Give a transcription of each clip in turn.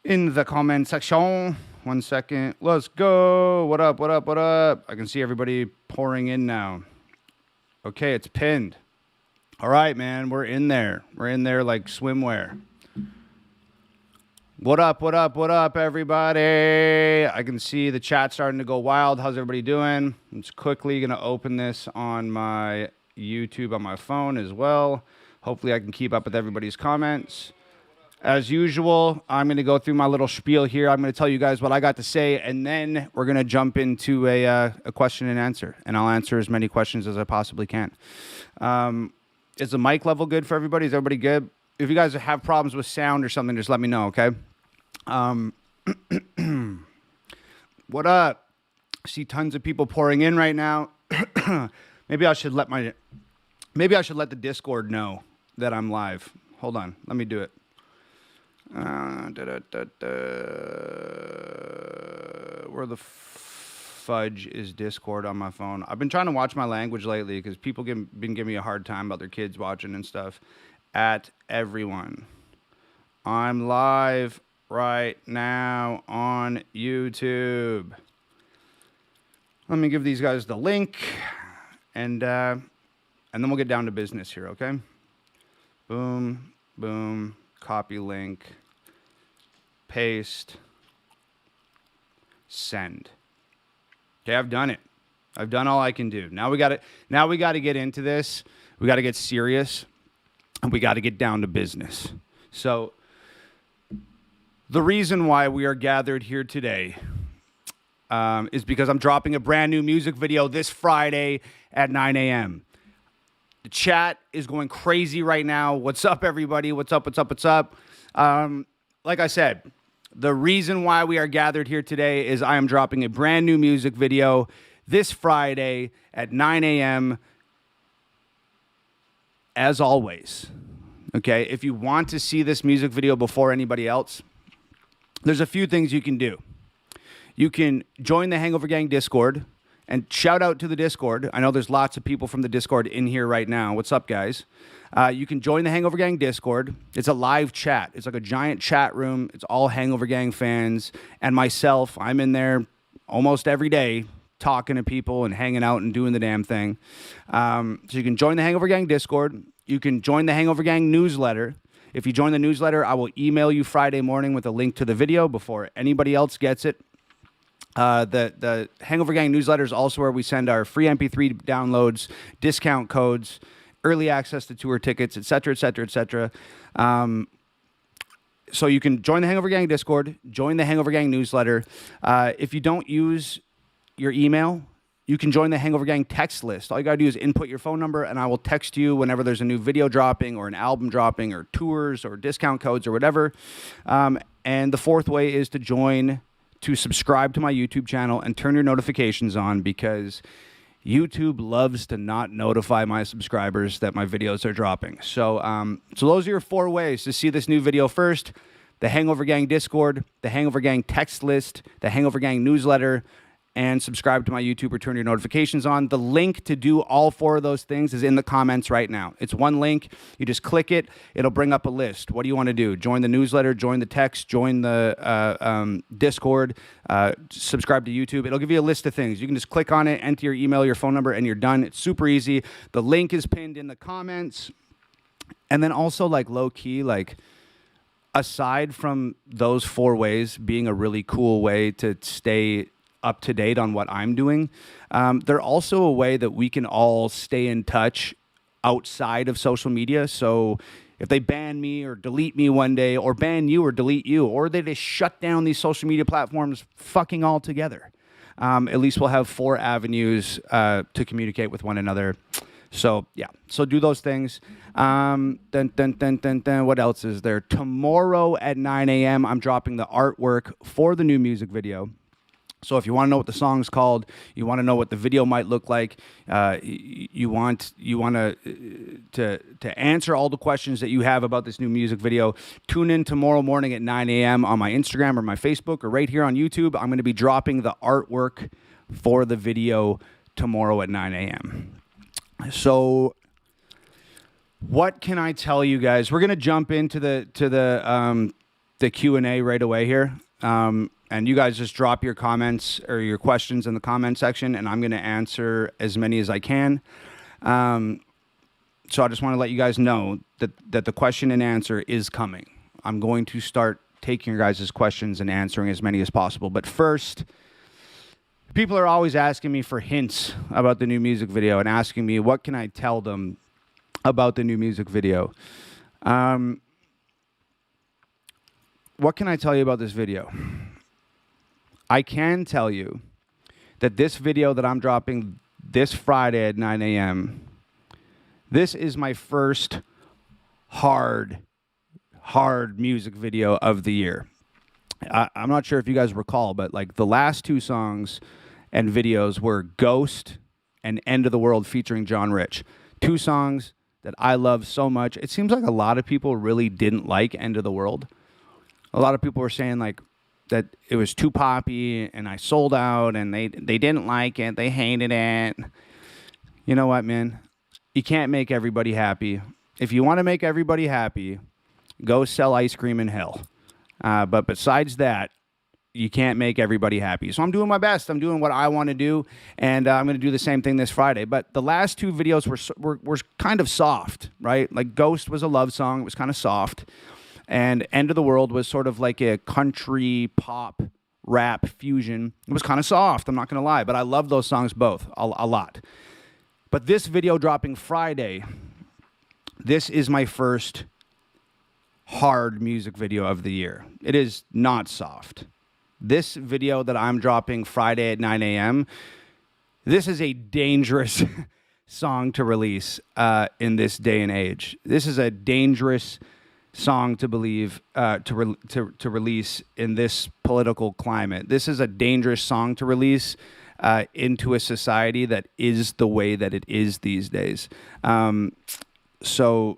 in the comment section. 1 second. Let's go. What up? What up? What up? I can see everybody pouring in now. Okay, it's pinned. All right, man. We're in there. We're in there like swimwear. What up? What up? What up, everybody? I can see the chat starting to go wild. How's everybody doing? I'm just quickly going to open this on my YouTube on my phone as well. Hopefully, I can keep up with everybody's comments. As usual, I'm going to go through my little spiel here. I'm going to tell you guys what I got to say, and then we're going to jump into a question and answer, and I'll answer as many questions as I possibly can. Is the mic level good for everybody? Is everybody good? If you guys have problems with sound or something, just let me know, okay? What up? I see tons of people pouring in right now. Maybe I should let the Discord know that I'm live. Hold on, let me do it. Where the fudge is Discord on my phone? I've been trying to watch my language lately because people been giving me a hard time about their kids watching and stuff. At everyone, I'm live right now on YouTube. Let me give these guys the link, and then we'll get down to business here, okay? Boom, boom, copy link, paste, send. Okay, I've done it. I've done all I can do. Now we got to get into this. We got to get serious, and we got to get down to business. So the reason why we are gathered here today is because I'm dropping a brand new music video this Friday at 9 a.m. The chat is going crazy right now. What's up, everybody? What's up? What's up? What's up? Like I said, the reason why we are gathered here today is I am dropping a brand new music video this Friday at 9 a.m. As always, okay? If you want to see this music video before anybody else, there's a few things you can do. You can join the Hangover Gang Discord, and shout out to the Discord. I know there's lots of people from the Discord in here right now. What's up, guys? You can join the Hangover Gang Discord. It's a live chat. It's like a giant chat room. It's all Hangover Gang fans and myself. I'm in there almost every day talking to people and hanging out and doing the damn thing. So you can join the Hangover Gang Discord. You can join the Hangover Gang newsletter. If you join the newsletter, I will email you Friday morning with a link to the video before anybody else gets it. The Hangover Gang newsletter is also where we send our free MP3 downloads, discount codes, early access to tour tickets, et cetera, et cetera, et cetera. So you can join the Hangover Gang Discord, join the Hangover Gang newsletter. If you don't use your email, you can join the Hangover Gang text list. All you got to do is input your phone number, and I will text you whenever there's a new video dropping or an album dropping or tours or discount codes or whatever. And the fourth way is to subscribe to my YouTube channel and turn your notifications on, because YouTube loves to not notify my subscribers that my videos are dropping. So those are your 4 ways to see this new video first: the Hangover Gang Discord, the Hangover Gang text list, the Hangover Gang newsletter, and subscribe to my YouTube or turn your notifications on. The link to do all 4 of those things is in the comments right now. It's one link. You just click it. It'll bring up a list. What do you want to do? Join the newsletter, join the text, join the Discord, subscribe to YouTube. It'll give you a list of things. You can just click on it, enter your email, your phone number, and you're done. It's super easy. The link is pinned in the comments. And then also, like, low-key, like, aside from those 4 ways being a really cool way to stay up to date on what I'm doing, they're also a way that we can all stay in touch outside of social media. So if they ban me or delete me one day, or ban you or delete you, or they just shut down these social media platforms fucking altogether, at least we'll have 4 avenues to communicate with one another. So yeah, so do those things. What else is there? Tomorrow at 9 a.m. I'm dropping the artwork for the new music video. So if you want to know what the song's called, you want to know what the video might look like, you want to answer all the questions that you have about this new music video, tune in tomorrow morning at 9 a.m. on my Instagram or my Facebook or right here on YouTube. I'm going to be dropping the artwork for the video tomorrow at 9 a.m. So what can I tell you guys? We're going to jump into the the Q&A right away here. And you guys just drop your comments or your questions in the comment section, and I'm going to answer as many as I can. So I just want to let you guys know that the question and answer is coming. I'm going to start taking your guys' questions and answering as many as possible. But first, people are always asking me for hints about the new music video and asking me what can I tell them about the new music video. What can I tell you about this video? I can tell you that this video that I'm dropping this Friday at 9 a.m., this is my first hard music video of the year. I'm not sure if you guys recall, but like the last two songs and videos were Ghost and End of the World featuring John Rich. Two songs that I love so much. It seems like a lot of people really didn't like End of the World. A lot of people were saying like that it was too poppy and I sold out and they didn't like it. They hated it. You know what, man? You can't make everybody happy. If you want to make everybody happy, go sell ice cream in hell. But besides that, you can't make everybody happy. So I'm doing my best. I'm doing what I want to do, and I'm going to do the same thing this Friday. But the last two videos were kind of soft, right? Like Ghost was a love song. It was kind of soft. And End of the World was sort of like a country pop rap fusion. It was kind of soft, I'm not going to lie. But I love those songs both a lot. But this video dropping Friday, this is my first hard music video of the year. It is not soft. This video that I'm dropping Friday at 9 a.m., this is a dangerous song to release in this day and age. This is a dangerous song to believe to release in this political climate. This is a dangerous song to release into a society that is the way that it is these days. So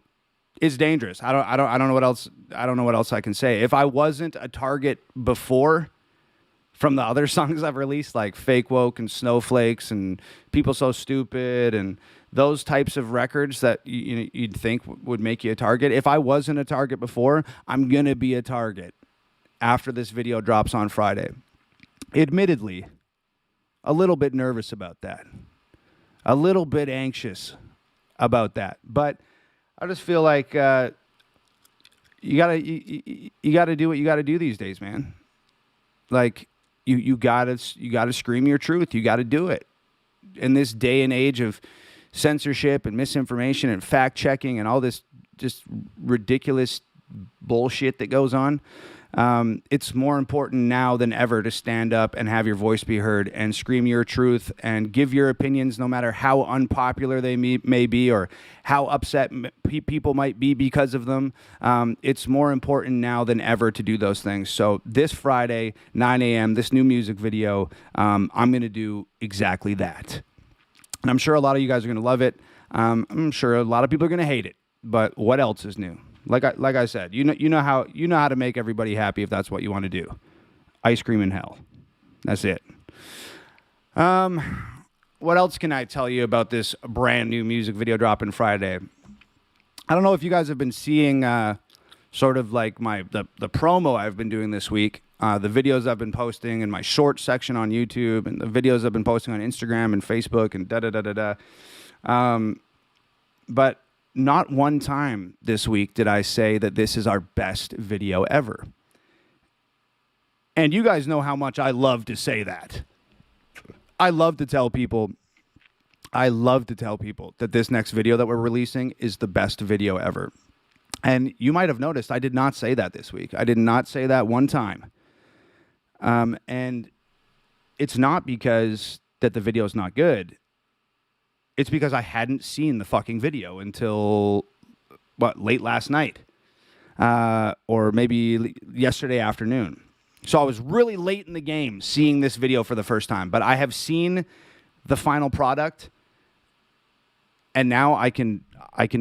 it's dangerous. I don't know what else. I don't know what else I can say. If I wasn't a target before from the other songs I've released, like Fake Woke and Snowflakes and People So Stupid and those types of records that you'd think would make you a target. If I wasn't a target before, I'm going to be a target after this video drops on Friday. Admittedly, a little bit nervous about that. A little bit anxious about that. But I just feel like you gotta do what you gotta do these days, man. Like you gotta scream your truth. You gotta do it in this day and age of censorship and misinformation and fact checking and all this just ridiculous bullshit that goes on. It's more important now than ever to stand up and have your voice be heard and scream your truth and give your opinions, no matter how unpopular they may be or how upset people might be because of them. It's more important now than ever to do those things. So this Friday, 9 a.m., this new music video, I'm going to do exactly that. And I'm sure a lot of you guys are going to love it. I'm sure a lot of people are going to hate it. But what else is new? Like I said, you know how to make everybody happy if that's what you want to do. Ice cream in hell. That's it. What else can I tell you about this brand new music video dropping Friday? I don't know if you guys have been seeing sort of like the promo I've been doing this week. The videos I've been posting in my short section on YouTube and the videos I've been posting on Instagram and Facebook and but not one time this week did I say that this is our best video ever. And you guys know how much I love to say that. I love to tell people that this next video that we're releasing is the best video ever. And you might have noticed I did not say that this week. I did not say that one time. And it's not because that the video is not good. It's because I hadn't seen the fucking video until, late last night. Or maybe yesterday afternoon. So I was really late in the game seeing this video for the first time. But I have seen the final product. And now I can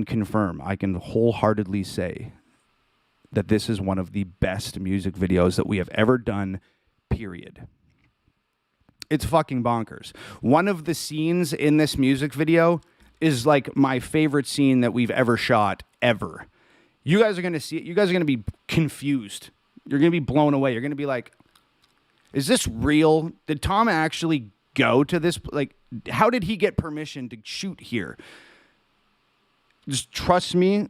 confirm, I can wholeheartedly say that this is one of the best music videos that we have ever done, period. It's fucking bonkers. One of the scenes in this music video is like my favorite scene that we've ever shot, ever. You guys are going to see it. You guys are going to be confused You're going to be blown away. You're going to be like, is this real? Did Tom actually go to this? Like, how did he get permission to shoot here? Just trust me.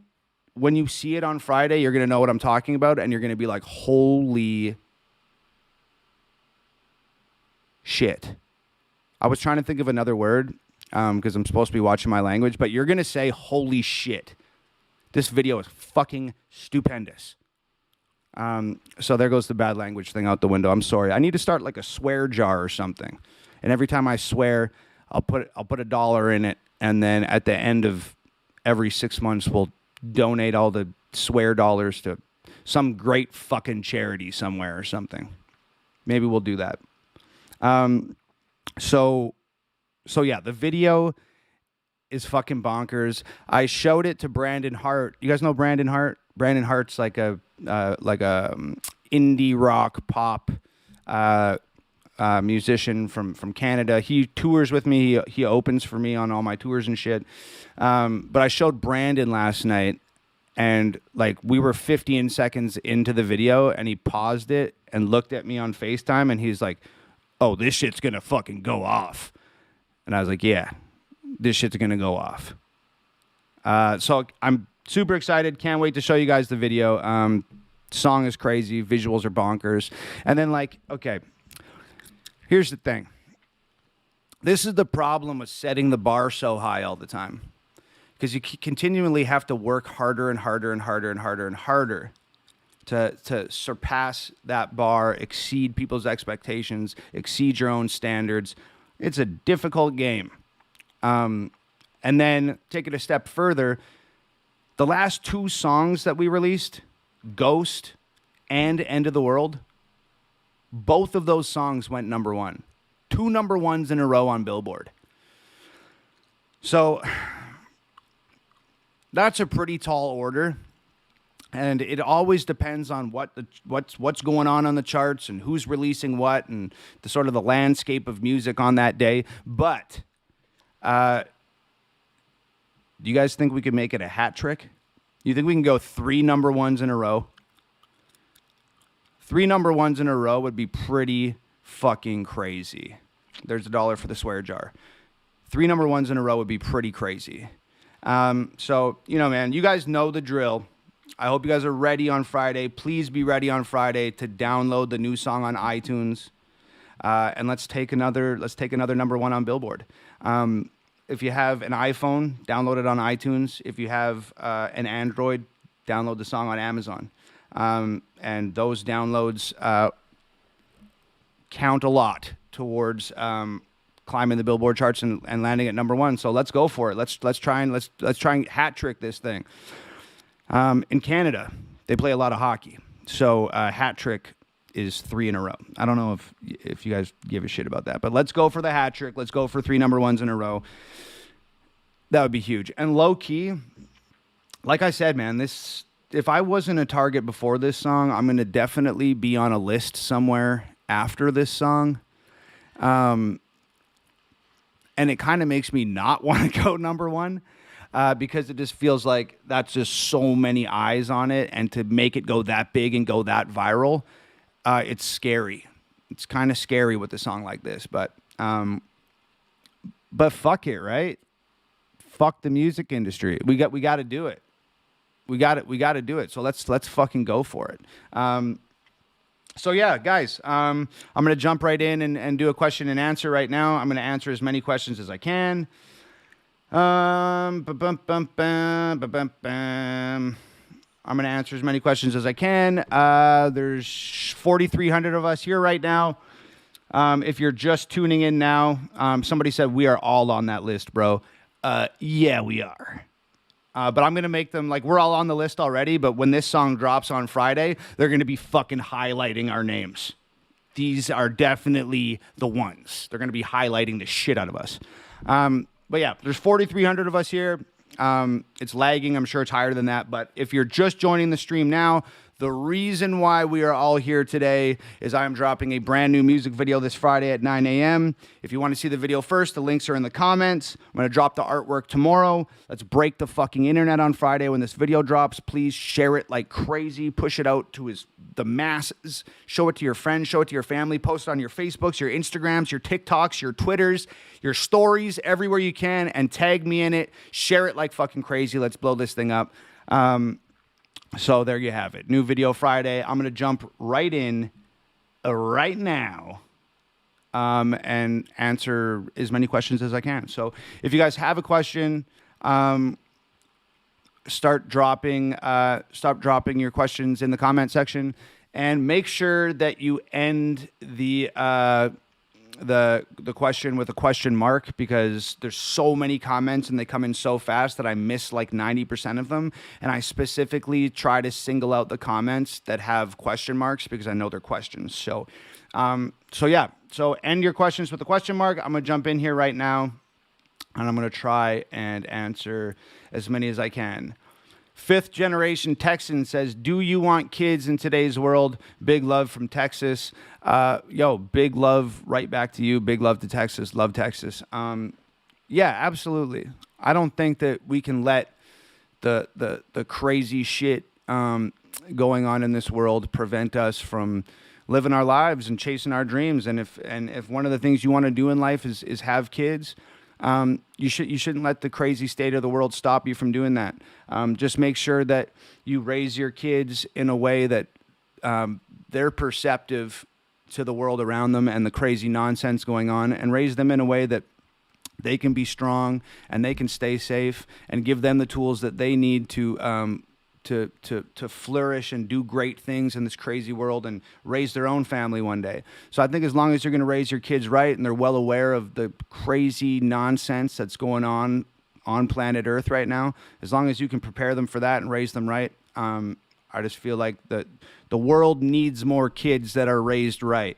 When you see it on Friday, you're going to know what I'm talking about, and you're going to be like, holy shit. I was trying to think of another word because I'm supposed to be watching my language, but you're going to say, holy shit. This video is fucking stupendous. So there goes the bad language thing out the window. I'm sorry. I need to start like a swear jar or something. And every time I swear, I'll put $1 in it, and then at the end of every 6 months, we'll donate all the swear dollars to some great fucking charity somewhere or something. Maybe we'll do that. So yeah, the video is fucking bonkers. I showed it to Brandon Hart. You guys know Brandon Hart? Brandon Hart's like a indie rock pop musician from Canada. He tours with me. He opens for me on all my tours and shit. But I showed Brandon last night, and like we were 15 seconds into the video, and he paused it and looked at me on FaceTime, and he's like, "Oh, this shit's gonna fucking go off." And I was like, "Yeah, this shit's gonna go off." So I'm super excited. Can't wait to show you guys the video. Song is crazy. Visuals are bonkers. And then like, okay, here's the thing. This is the problem with setting the bar so high all the time. Because you continually have to work harder and harder and harder and harder and harder to surpass that bar, exceed people's expectations, exceed your own standards. It's a difficult game. And then take it a step further. The last 2 songs that we released, Ghost and End of the World, both of those songs went number 1. 2 number 1s in a row on Billboard. So that's a pretty tall order. And it always depends on what's going on the charts and who's releasing what and the sort of the landscape of music on that day. But do you guys think we could make it a hat trick? You think we can go 3 number 1s in a row? 3 number 1s in a row would be pretty fucking crazy. There's $1 for the swear jar. 3 number 1s in a row would be pretty crazy. So, you know, man, you guys know the drill. I hope you guys are ready on Friday. Please be ready on Friday to download the new song on iTunes. And let's take another number 1 on Billboard. If you have an iPhone, download it on iTunes. If you have an Android, download the song on Amazon. And those downloads count a lot towards climbing the Billboard charts and landing at number 1. So let's go for it. Let's try and hat trick this thing. In Canada, they play a lot of hockey. So hat trick is 3 in a row. I don't know if you guys give a shit about that, but let's go for the hat trick. Let's go for 3 number 1s in a row. That would be huge. And low key, like I said, man, if I wasn't a target before this song, I'm going to definitely be on a list somewhere after this song. And it kind of makes me not want to go number 1 because it just feels like that's just so many eyes on it. And to make it go that big and go that viral, it's scary. It's kind of scary with a song like this, but fuck it, right? Fuck the music industry. We got to do it. We got to do it. So let's fucking go for it. So yeah, guys, I'm going to jump right in and do a question and answer right now. I'm going to answer as many questions as I can. I'm going to answer as many questions as I can. There's 4,300 of us here right now. If you're just tuning in now, somebody said we are all on that list, bro. Yeah, we are. But I'm going to make them, like, we're all on the list already, but when this song drops on Friday, they're going to be fucking highlighting our names. These are definitely the ones. They're going to be highlighting the shit out of us. But yeah, there's 4,300 of us here. It's lagging. I'm sure it's higher than that. But if you're just joining the stream now, the reason why we are all here today is I am dropping a brand new music video this Friday at 9 a.m. If you want to see the video first, the links are in the comments. I'm going to drop the artwork tomorrow. Let's break the fucking internet on Friday when this video drops. Please share it like crazy. Push it out to as the masses. Show it to your friends, show it to your family, post it on your Facebooks, your Instagrams, your TikToks, your Twitters, your stories, everywhere you can, and tag me in it. Share it like fucking crazy. Let's blow this thing up. So there you have it. New video Friday. I'm going to jump right in right now and answer as many questions as I can. So if you guys have a question, stop dropping your questions in the comment section, and make sure that you end the question with a question mark, because there's so many comments and they come in so fast that I miss like 90% of them. And I specifically try to single out the comments that have question marks because I know they're questions. So yeah. So end your questions with a question mark. I'm going to jump in here right now, and I'm going to try and answer as many as I can. Fifth Generation Texan says, do you want kids in today's world? Big love from Texas. Big love right back to you. Big love to Texas. Love Texas. Yeah, absolutely. I don't think that we can let the crazy shit going on in this world prevent us from living our lives and chasing our dreams. And if one of the things you want to do in life is have kids, you shouldn't let the crazy state of the world stop you from doing that. Just make sure that you raise your kids in a way that they're perceptive to the world around them and the crazy nonsense going on, and raise them in a way that they can be strong and they can stay safe, and give them the tools that they need to flourish and do great things in this crazy world and raise their own family one day. So I think as long as you're going to raise your kids right and they're well aware of the crazy nonsense that's going on planet Earth right now, as long as you can prepare them for that and raise them right, I just feel like the world needs more kids that are raised right.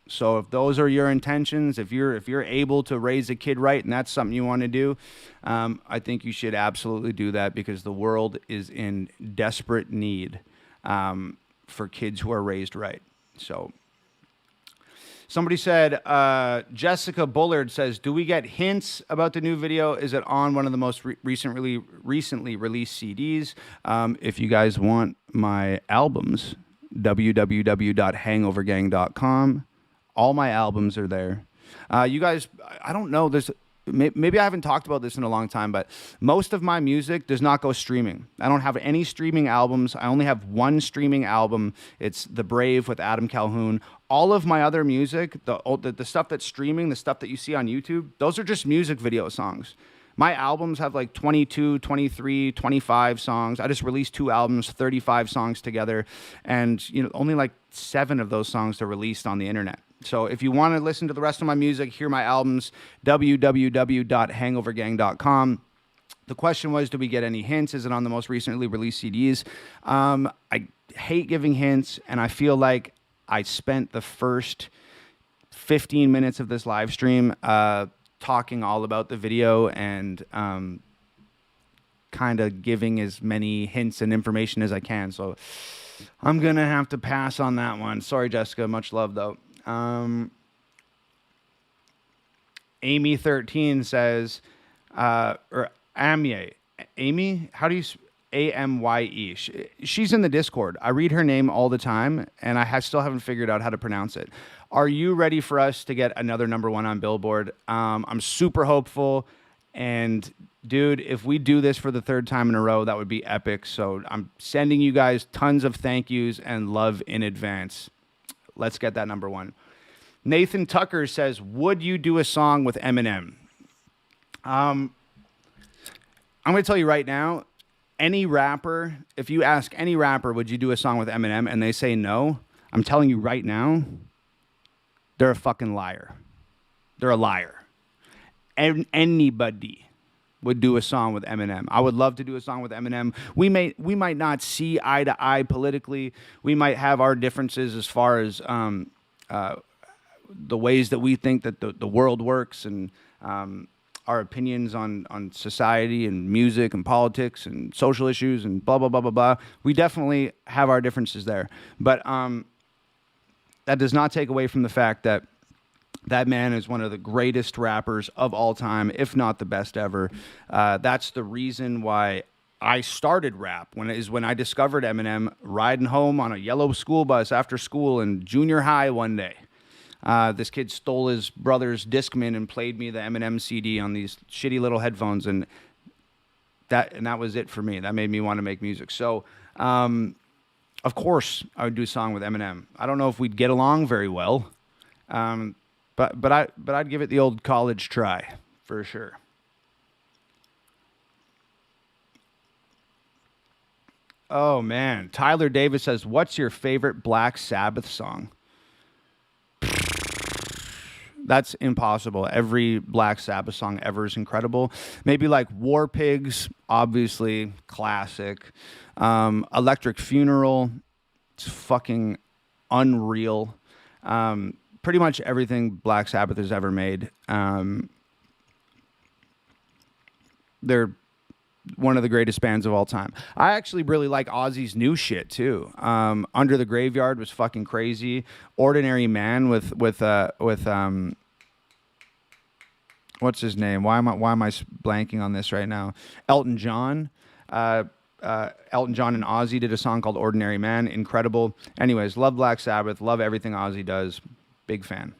So if those are your intentions, if you're able to raise a kid right and that's something you want to do, I think you should absolutely do that, because the world is in desperate need for kids who are raised right. So somebody said, Jessica Bullard says, do we get hints about the new video? Is it on one of the most recently released CDs? If you guys want my albums, www.hangovergang.com. All my albums are there. You guys, I don't know, maybe I haven't talked about this in a long time, but most of my music does not go streaming. I don't have any streaming albums. I only have one streaming album. It's The Brave with Adam Calhoun. All of my other music, the stuff that's streaming, the stuff that you see on YouTube, those are just music video songs. My albums have like 22, 23, 25 songs. I just released 2 albums, 35 songs together, and only like 7 of those songs are released on the internet. So if you want to listen to the rest of my music, hear my albums, www.hangovergang.com. The question was, do we get any hints? Is it on the most recently released CDs? I hate giving hints, and I feel like I spent the first 15 minutes of this live stream talking all about the video and kind of giving as many hints and information as I can. So I'm going to have to pass on that one. Sorry, Jessica. Much love, though. Amy13 says, or Amye. Amy, how do you... Amye. She's in the Discord. I read her name all the time, and I still haven't figured out how to pronounce it. Are you ready for us to get another #1 on Billboard? I'm super hopeful, and dude, if we do this for the 3rd time in a row, that would be epic. So I'm sending you guys tons of thank yous and love in advance. Let's get that #1. Nathan Tucker says, would you do a song with Eminem? I'm going to tell you right now, any rapper, if you ask any rapper, would you do a song with Eminem, and they say no, I'm telling you right now, they're a fucking liar. They're a liar. And anybody would do a song with Eminem. I would love to do a song with Eminem. We might not see eye to eye politically. We might have our differences as far as the ways that we think that the world works, and our opinions on society and music and politics and social issues and blah, blah, blah, blah, blah. We definitely have our differences there. But that does not take away from the fact that that man is one of the greatest rappers of all time, if not the best ever. That's the reason why I started rap when I discovered Eminem riding home on a yellow school bus after school in junior high one day. This kid stole his brother's Discman and played me the Eminem CD on these shitty little headphones, and that was it for me. That made me want to make music. So, of course, I would do a song with Eminem. I don't know if we'd get along very well, but I'd give it the old college try for sure. Oh man, Tyler Davis says, "What's your favorite Black Sabbath song?" That's impossible. Every Black Sabbath song ever is incredible. Maybe like War Pigs, obviously classic. Electric Funeral, it's fucking unreal. Pretty much everything Black Sabbath has ever made. They're one of the greatest bands of all time. I actually really like Ozzy's new shit too. Under the Graveyard was fucking crazy. Ordinary Man with what's his name? Why am I blanking on this right now? Elton John. Elton John and Ozzy did a song called Ordinary Man. Incredible. Anyways, love Black Sabbath. Love everything Ozzy does. Big fan.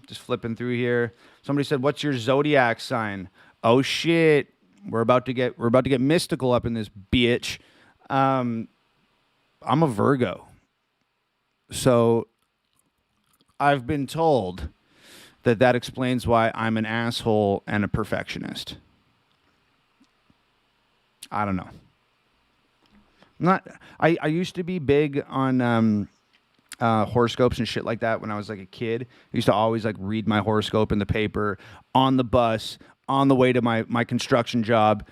Just flipping through here. Somebody said, "What's your zodiac sign?" Oh shit, we're about to get mystical up in this bitch. I'm a Virgo, so I've been told that explains why I'm an asshole and a perfectionist. I don't know. I used to be big on horoscopes and shit like that when I was like a kid. I used to always like read my horoscope in the paper on the bus on the way to my construction job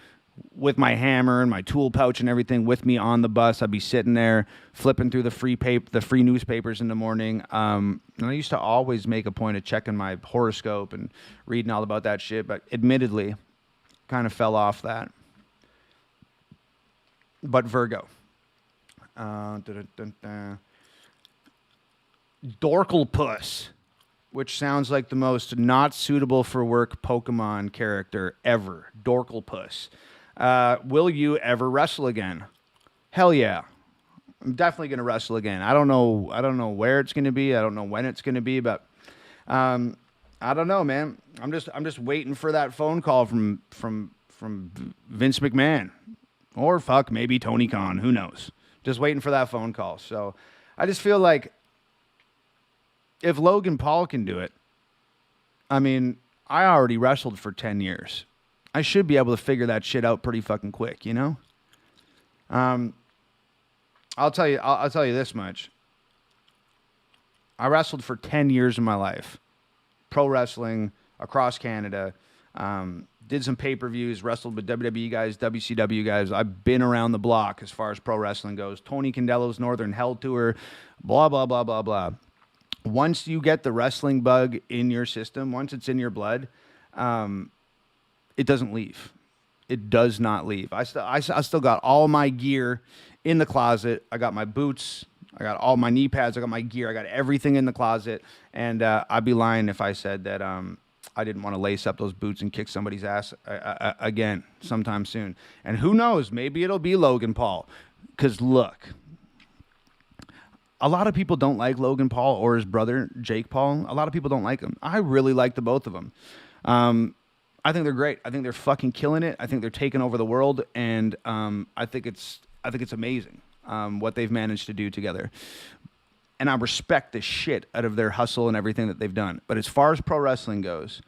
with my hammer and my tool pouch and everything with me on the bus. I'd be sitting there flipping through the free newspapers in the morning. And I used to always make a point of checking my horoscope and reading all about that shit, but admittedly kind of fell off that. But Virgo. Dorklepuss, which sounds like the most not suitable for work Pokemon character ever. Dorklepuss. Will you ever wrestle again? Hell yeah. I'm definitely going to wrestle again. I don't know where it's going to be. I don't know when it's going to be, but I don't know, man. I'm just waiting for that phone call from Vince McMahon. Or fuck, maybe Tony Khan. Who knows? Just waiting for that phone call. So I just feel like if Logan Paul can do it, I mean, I already wrestled for 10 years. I should be able to figure that shit out pretty fucking quick, you know? I'll tell you this much. I wrestled for 10 years of my life. Pro wrestling across Canada. Did some pay-per-views, wrestled with WWE guys, WCW guys. I've been around the block as far as pro wrestling goes. Tony Condello's Northern Hell Tour, blah, blah, blah, blah, blah. Once you get the wrestling bug in your system, once it's in your blood, it doesn't leave. It does not leave. I still got all my gear in the closet. I got my boots. I got all my knee pads. I got my gear. I got everything in the closet. And I'd be lying if I said that I didn't want to lace up those boots and kick somebody's ass again sometime soon. And who knows? Maybe it'll be Logan Paul. Because look, a lot of people don't like Logan Paul or his brother, Jake Paul. A lot of people don't like him. I really like the both of them. I think they're great. I think they're fucking killing it. I think they're taking over the world. And I think it's amazing what they've managed to do together. And I respect the shit out of their hustle and everything that they've done. But as far as pro wrestling goes,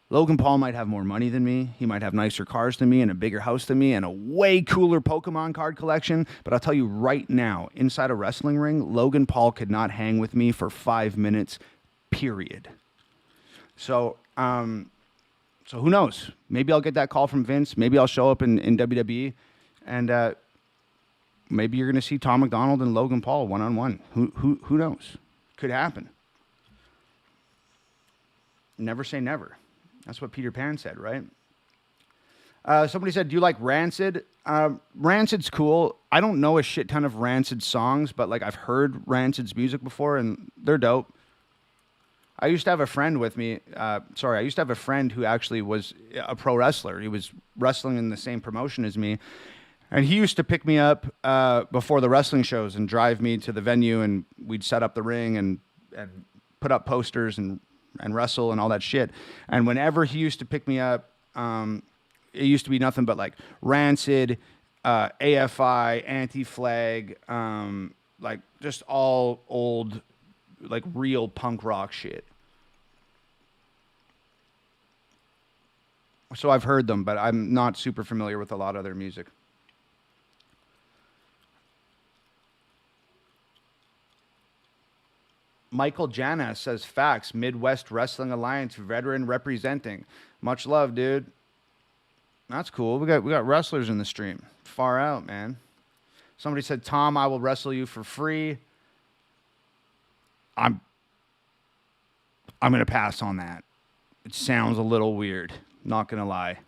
Logan Paul might have more money than me. He might have nicer cars than me and a bigger house than me and a way cooler Pokemon card collection. But I'll tell you right now, inside a wrestling ring, Logan Paul could not hang with me for 5 minutes, period. So who knows? Maybe I'll get that call from Vince. Maybe I'll show up in WWE. And maybe you're going to see Tom McDonald and Logan Paul one-on-one. Who knows? Could happen. Never say never. That's what Peter Pan said, right? Somebody said, "Do you like Rancid?" Rancid's cool. I don't know a shit ton of Rancid songs, but like I've heard Rancid's music before, and they're dope. I used to have a friend with me. I used to have a friend who actually was a pro wrestler. He was wrestling in the same promotion as me, and he used to pick me up before the wrestling shows and drive me to the venue, and we'd set up the ring and put up posters and wrestle and all that shit. And whenever he used to pick me up, it used to be nothing but like Rancid, AFI, Anti-Flag, like just all old, like real punk rock shit. So I've heard them, but I'm not super familiar with a lot of their music. Michael Jana says, facts, Midwest Wrestling Alliance veteran representing. Much love, dude. That's cool. We got wrestlers in the stream. Far out, man. Somebody said, Tom, I will wrestle you for free. I'm gonna pass on that. It sounds a little weird. Not gonna lie.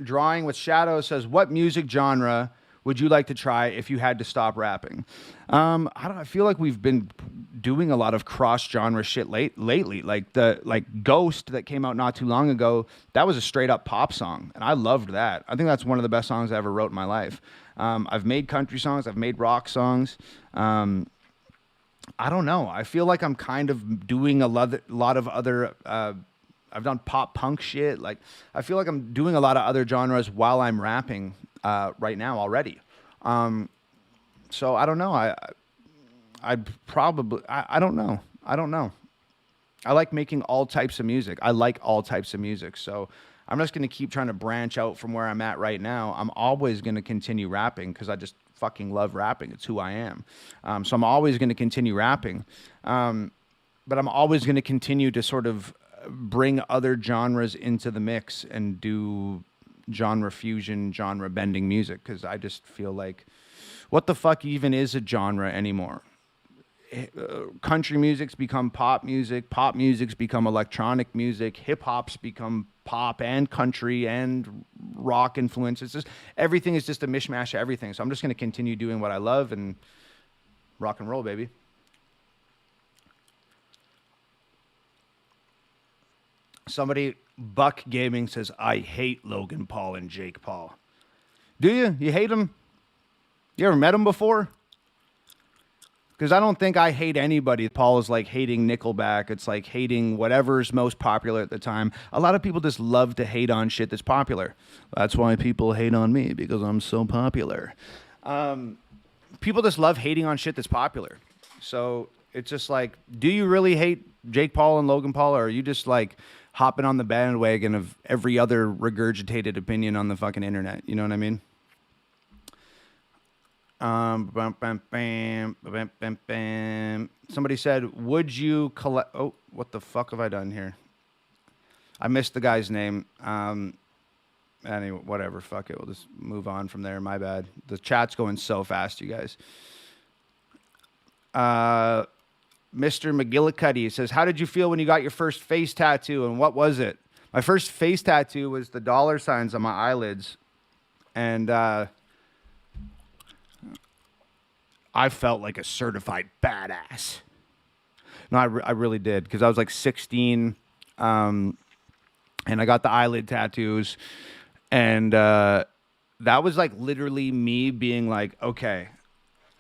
Drawing with Shadow says, what music genre would you like to try if you had to stop rapping? I feel like we've been doing a lot of cross-genre shit lately. Like Ghost that came out not too long ago, that was a straight-up pop song, and I loved that. I think that's one of the best songs I ever wrote in my life. I've made country songs. I've made rock songs. I don't know. I feel like I'm kind of doing a lot of other... I've done pop punk shit. Like, I feel like I'm doing a lot of other genres while I'm rapping right now already. So I don't know. I don't know. I don't know. I like making all types of music. I like all types of music. So I'm just going to keep trying to branch out from where I'm at right now. I'm always going to continue rapping because I just fucking love rapping. It's who I am. So I'm always going to continue rapping. But I'm always going to continue to sort of bring other genres into the mix and do genre fusion, genre bending music, because I just feel like, what the fuck even is a genre anymore? Country music's become pop music's become electronic music, hip hop's become pop and country and rock influences. Just everything is just a mishmash of everything. So I'm just going to continue doing what I love and rock and roll, baby. Somebody, Buck Gaming, says, I hate Logan Paul and Jake Paul. Do you? You hate them? You ever met them before? Because I don't think I hate anybody. Paul is like hating Nickelback. It's like hating whatever's most popular at the time. A lot of people just love to hate on shit that's popular. That's why people hate on me, because I'm so popular. People just love hating on shit that's popular. So it's just like, do you really hate Jake Paul and Logan Paul, or are you just like hopping on the bandwagon of every other regurgitated opinion on the fucking internet? You know what I mean? Somebody said, would you collect... Oh, what the fuck have I done here? I missed the guy's name. Anyway, whatever. Fuck it. We'll just move on from there. My bad. The chat's going so fast, you guys. Mr. McGillicuddy says, how did you feel when you got your first face tattoo, and what was it? My first face tattoo was the dollar signs on my eyelids, and I felt like a certified badass. No, I really did, because I was like 16, and I got the eyelid tattoos, and that was like literally me being like, okay,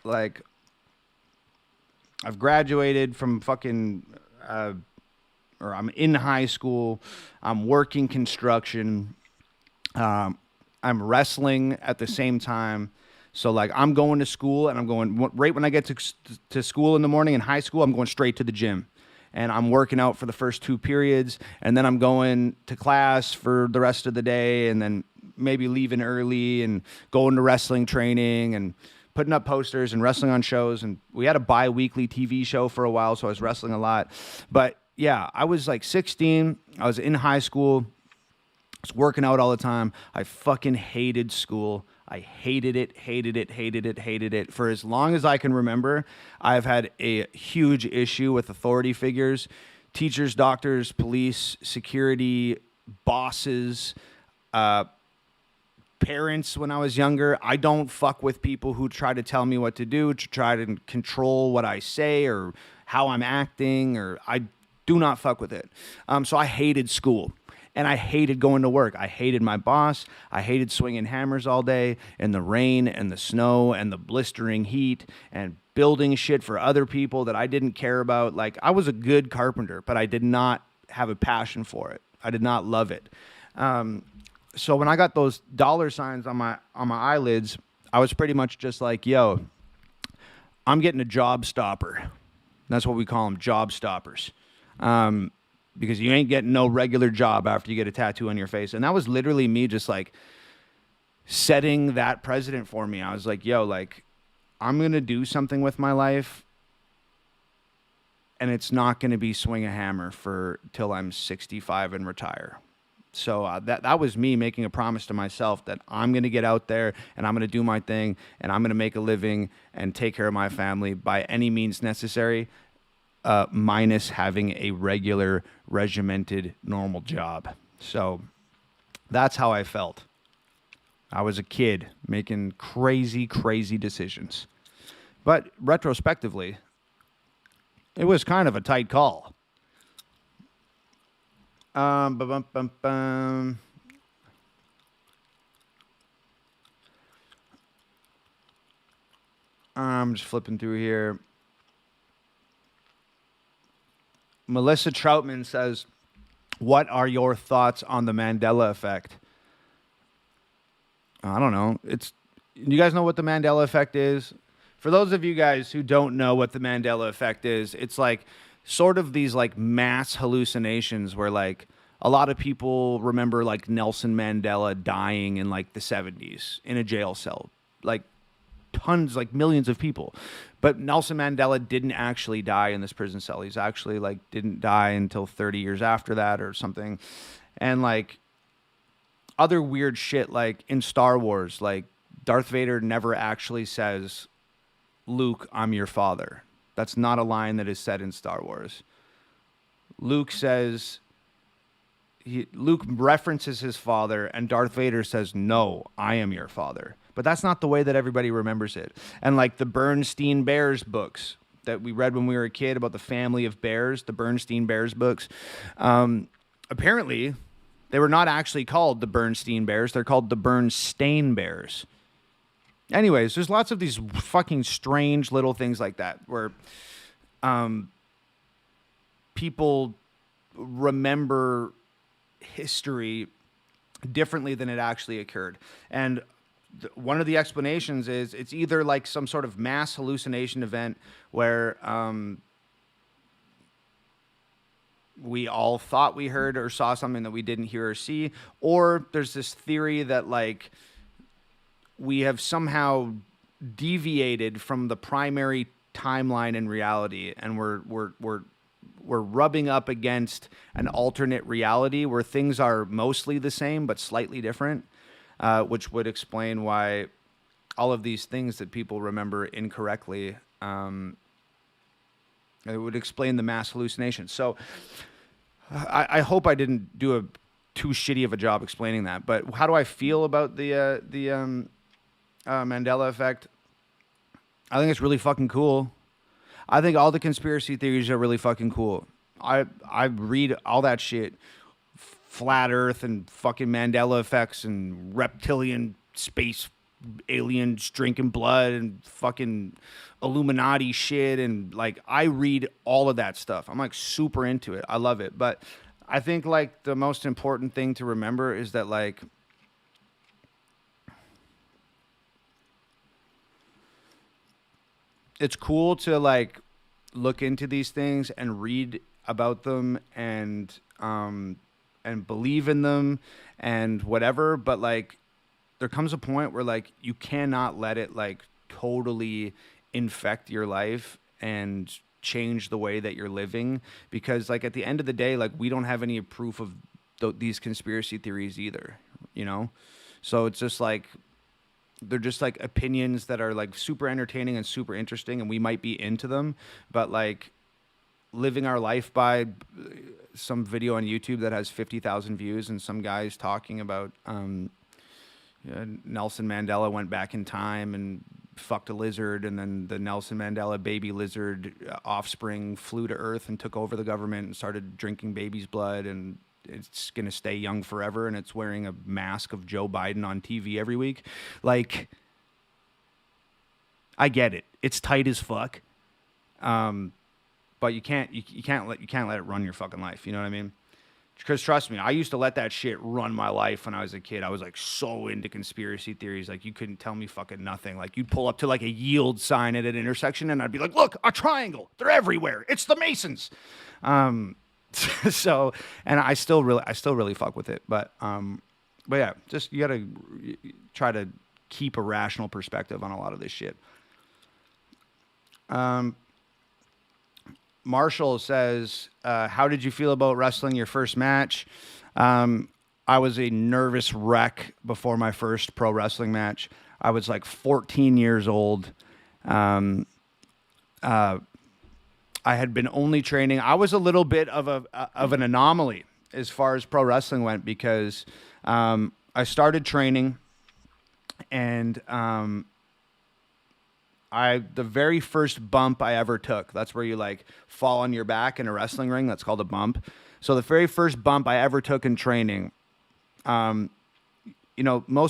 like, I've graduated from fucking, or I'm in high school. I'm working construction. I'm wrestling at the same time. So like I'm going to school, and I'm going right when I get to school in the morning in high school, I'm going straight to the gym, and I'm working out for the first 2 periods, and then I'm going to class for the rest of the day, and then maybe leaving early and going to wrestling training and putting up posters and wrestling on shows. And we had a bi-weekly TV show for a while, so I was wrestling a lot. But yeah, I was like 16. I was in high school. I was working out all the time. I fucking hated school. I hated it. For as long as I can remember, I've had a huge issue with authority figures teachers, doctors, police, security, bosses, parents when I was younger. I don't fuck with people who try to tell me what to do, to try to control what I say or how I'm acting, or I do not fuck with it. So I hated school. And I hated going to work. I hated my boss. I hated swinging hammers all day in the rain and the snow and the blistering heat and building shit for other people that I didn't care about. Like, I was a good carpenter, but I did not have a passion for it. I did not love it. So when I got those dollar signs on my eyelids, I was pretty much just like, yo, I'm getting a job stopper. That's what we call them, job stoppers. Because you ain't getting no regular job after you get a tattoo on your face. And that was literally me just like setting that precedent for me. I was like, yo, like, I'm going to do something with my life, and it's not going to be swing a hammer till I'm 65 and retire. So that was me making a promise to myself that I'm going to get out there and I'm going to do my thing and I'm going to make a living and take care of my family by any means necessary. Minus having a regular, regimented, normal job. So that's how I felt. I was a kid making crazy, crazy decisions. But retrospectively, it was kind of a tight call. I'm just flipping through here. Melissa Troutman says, what are your thoughts on the Mandela effect? I don't know. You guys know what the Mandela effect is? For those of you guys who don't know what the Mandela effect is, it's like sort of these like mass hallucinations where like a lot of people remember like Nelson Mandela dying in like the 70s in a jail cell. Like tons, like millions of people. But Nelson Mandela didn't actually die in this prison cell. He's actually like didn't die until 30 years after that or something. And like other weird shit, like in Star Wars, like Darth Vader never actually says, Luke, I'm your father. That's not a line that is said in Star Wars. Luke references his father, and Darth Vader says, no, I am your father. But that's not the way that everybody remembers it. And like the Bernstein Bears books that we read when we were a kid about the family of bears, the Bernstein Bears books, apparently they were not actually called the Bernstein Bears. They're called the Bernstein Bears. Anyways, there's lots of these fucking strange little things like that where people remember history differently than it actually occurred. And one of the explanations is it's either like some sort of mass hallucination event where we all thought we heard or saw something that we didn't hear or see, or there's this theory that like we have somehow deviated from the primary timeline in reality, and we're rubbing up against an alternate reality where things are mostly the same but slightly different. Which would explain why all of these things that people remember incorrectly, it would explain the mass hallucinations. So I hope I didn't do too shitty of a job explaining that. But how do I feel about the Mandela effect? I think it's really fucking cool. I think all the conspiracy theories are really fucking cool. I read all that shit. Flat Earth and fucking Mandela effects and reptilian space aliens drinking blood and fucking Illuminati shit. And like, I read all of that stuff. I'm like super into it. I love it. But I think like the most important thing to remember is that like, it's cool to like look into these things and read about them and believe in them and whatever, but like there comes a point where like you cannot let it like totally infect your life and change the way that you're living, because like at the end of the day, like we don't have any proof of these conspiracy theories either, you know? So it's just like they're just like opinions that are like super entertaining and super interesting, and we might be into them, but like living our life by some video on YouTube that has 50,000 views, and some guys talking about Nelson Mandela went back in time and fucked a lizard, and then the Nelson Mandela baby lizard offspring flew to Earth and took over the government and started drinking baby's blood, and it's going to stay young forever, and it's wearing a mask of Joe Biden on TV every week. Like, I get it. It's tight as fuck. But you can't let it run your fucking life. You know what I mean? Because trust me, I used to let that shit run my life when I was a kid. I was like so into conspiracy theories. Like, you couldn't tell me fucking nothing. Like, you'd pull up to like a yield sign at an intersection and I'd be like, look, a triangle. They're everywhere. It's the Masons. So, and I still really fuck with it. But yeah, just, you gotta try to keep a rational perspective on a lot of this shit. Marshall says, how did you feel about wrestling your first match? I was a nervous wreck before my first pro wrestling match. I was like 14 years old. I had been only training. I was a little bit of an anomaly as far as pro wrestling went, because I started training, and the very first bump I ever took, that's where you like fall on your back in a wrestling ring. That's called a bump. So the very first bump I ever took in training, most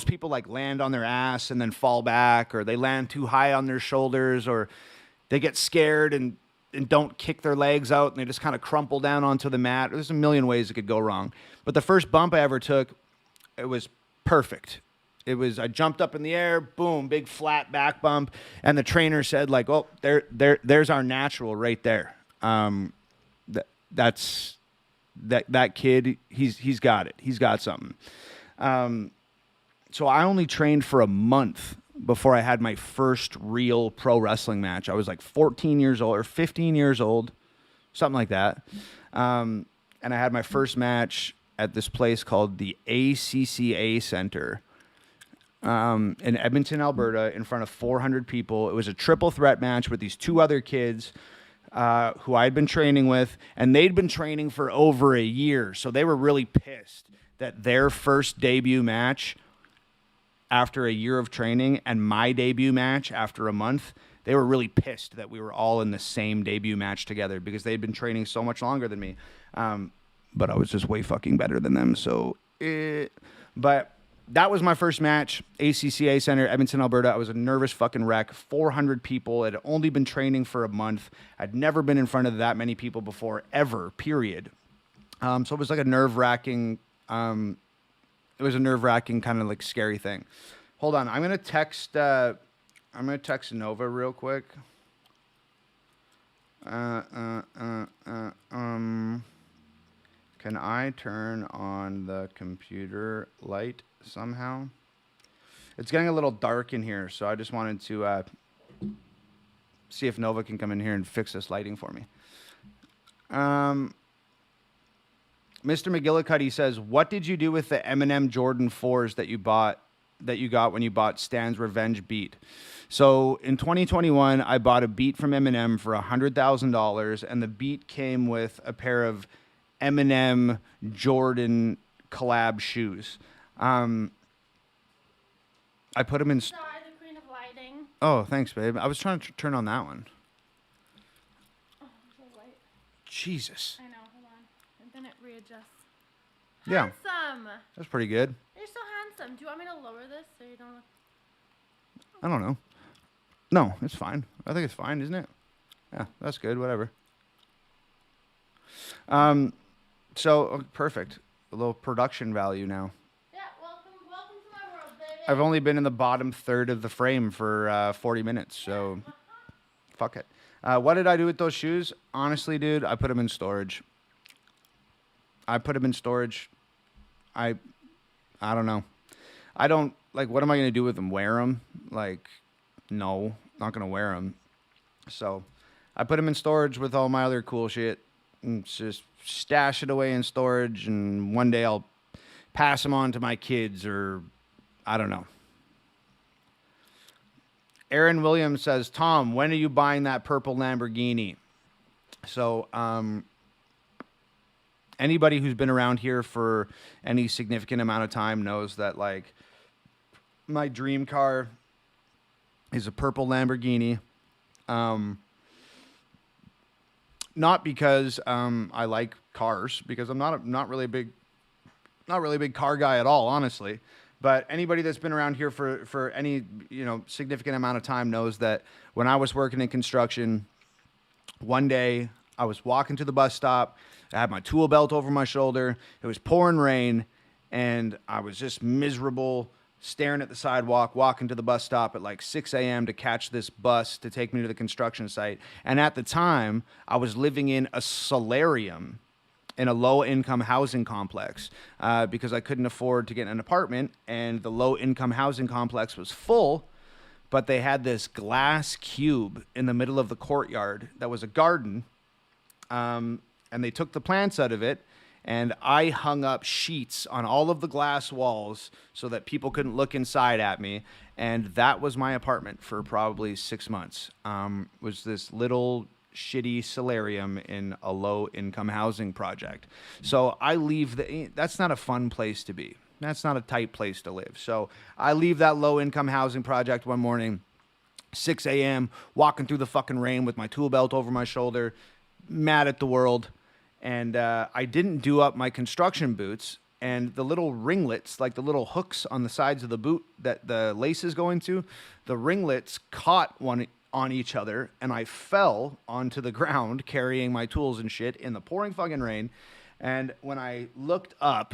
people like land on their ass and then fall back, or they land too high on their shoulders, or they get scared and don't kick their legs out and they just kind of crumple down onto the mat. There's a million ways it could go wrong. But the first bump I ever took, it was perfect. I jumped up in the air, boom, big flat back bump, and the trainer said, like, "Oh, there's our natural right there. That's that kid. He's got it. He's got something." So I only trained for a month before I had my first real pro wrestling match. I was like 14 years old or 15 years old, something like that, and I had my first match at this place called the ACCA Center. In Edmonton, Alberta, in front of 400 people. It was a triple threat match with these two other kids who I had been training with, and they'd been training for over a year. So they were really pissed that their first debut match after a year of training and my debut match after a month, they were really pissed that we were all in the same debut match together, because they'd been training so much longer than me. But I was just way fucking better than them. But that was my first match, ACCA Center, Edmonton, Alberta. I was a nervous fucking wreck. 400 people. I'd only been training for a month. I'd never been in front of that many people before, ever, period. So it was like a nerve-wracking, kind of like scary thing. Hold on, I'm gonna text Nova real quick. Can I turn on the computer light somehow? It's getting a little dark in here, so I just wanted to see if Nova can come in here and fix this lighting for me. Mr. McGillicuddy says, "What did you do with the Eminem Jordan 4s that you got when you bought Stan's Revenge beat?" So in 2021, I bought a beat from Eminem for $100,000, and the beat came with a pair of Eminem Jordan collab shoes. I put them in. Sorry, the queen of lighting. Oh, thanks, babe. I was trying to turn on that one. Oh, the light. Jesus. I know. Hold on, and then it readjusts. Yeah. Handsome. That's pretty good. You're so handsome. Do you want me to lower this so you don't look? I don't know. No, it's fine. I think it's fine, isn't it? Yeah, that's good. Whatever. So perfect. A little production value now. Yeah, welcome to my world, baby. I've only been in the bottom third of the frame for 40 minutes, so fuck it. What did I do with those shoes? Honestly, dude, I put them in storage. I don't know. I don't, like, what am I going to do with them? Wear them? Like, no, not going to wear them. So I put them in storage with all my other cool shit and just stash it away in storage, and one day I'll pass them on to my kids, or I don't know. Aaron Williams says, "Tom, when are you buying that purple Lamborghini?" So anybody who's been around here for any significant amount of time knows that like my dream car is a purple Lamborghini. Not because I like cars, because I'm not really a big car guy at all, honestly. But anybody that's been around here for any significant amount of time knows that when I was working in construction, one day I was walking to the bus stop. I had my tool belt over my shoulder. It was pouring rain, and I was just miserable, staring at the sidewalk, walking to the bus stop at like 6 a.m. to catch this bus to take me to the construction site. And at the time, I was living in a solarium in a low-income housing complex because I couldn't afford to get an apartment, and the low-income housing complex was full, but they had this glass cube in the middle of the courtyard that was a garden, and they took the plants out of it, and I hung up sheets on all of the glass walls so that people couldn't look inside at me. And that was my apartment for probably 6 months. Was this little shitty solarium in a low-income housing project. So I leave that's not a fun place to be. That's not a tight place to live. So I leave that low-income housing project one morning, 6 a.m., walking through the fucking rain with my tool belt over my shoulder, mad at the world. And I didn't do up my construction boots, and the little ringlets, like the little hooks on the sides of the boot that the laces go into, the ringlets caught one on each other, and I fell onto the ground carrying my tools and shit in the pouring fucking rain. And when I looked up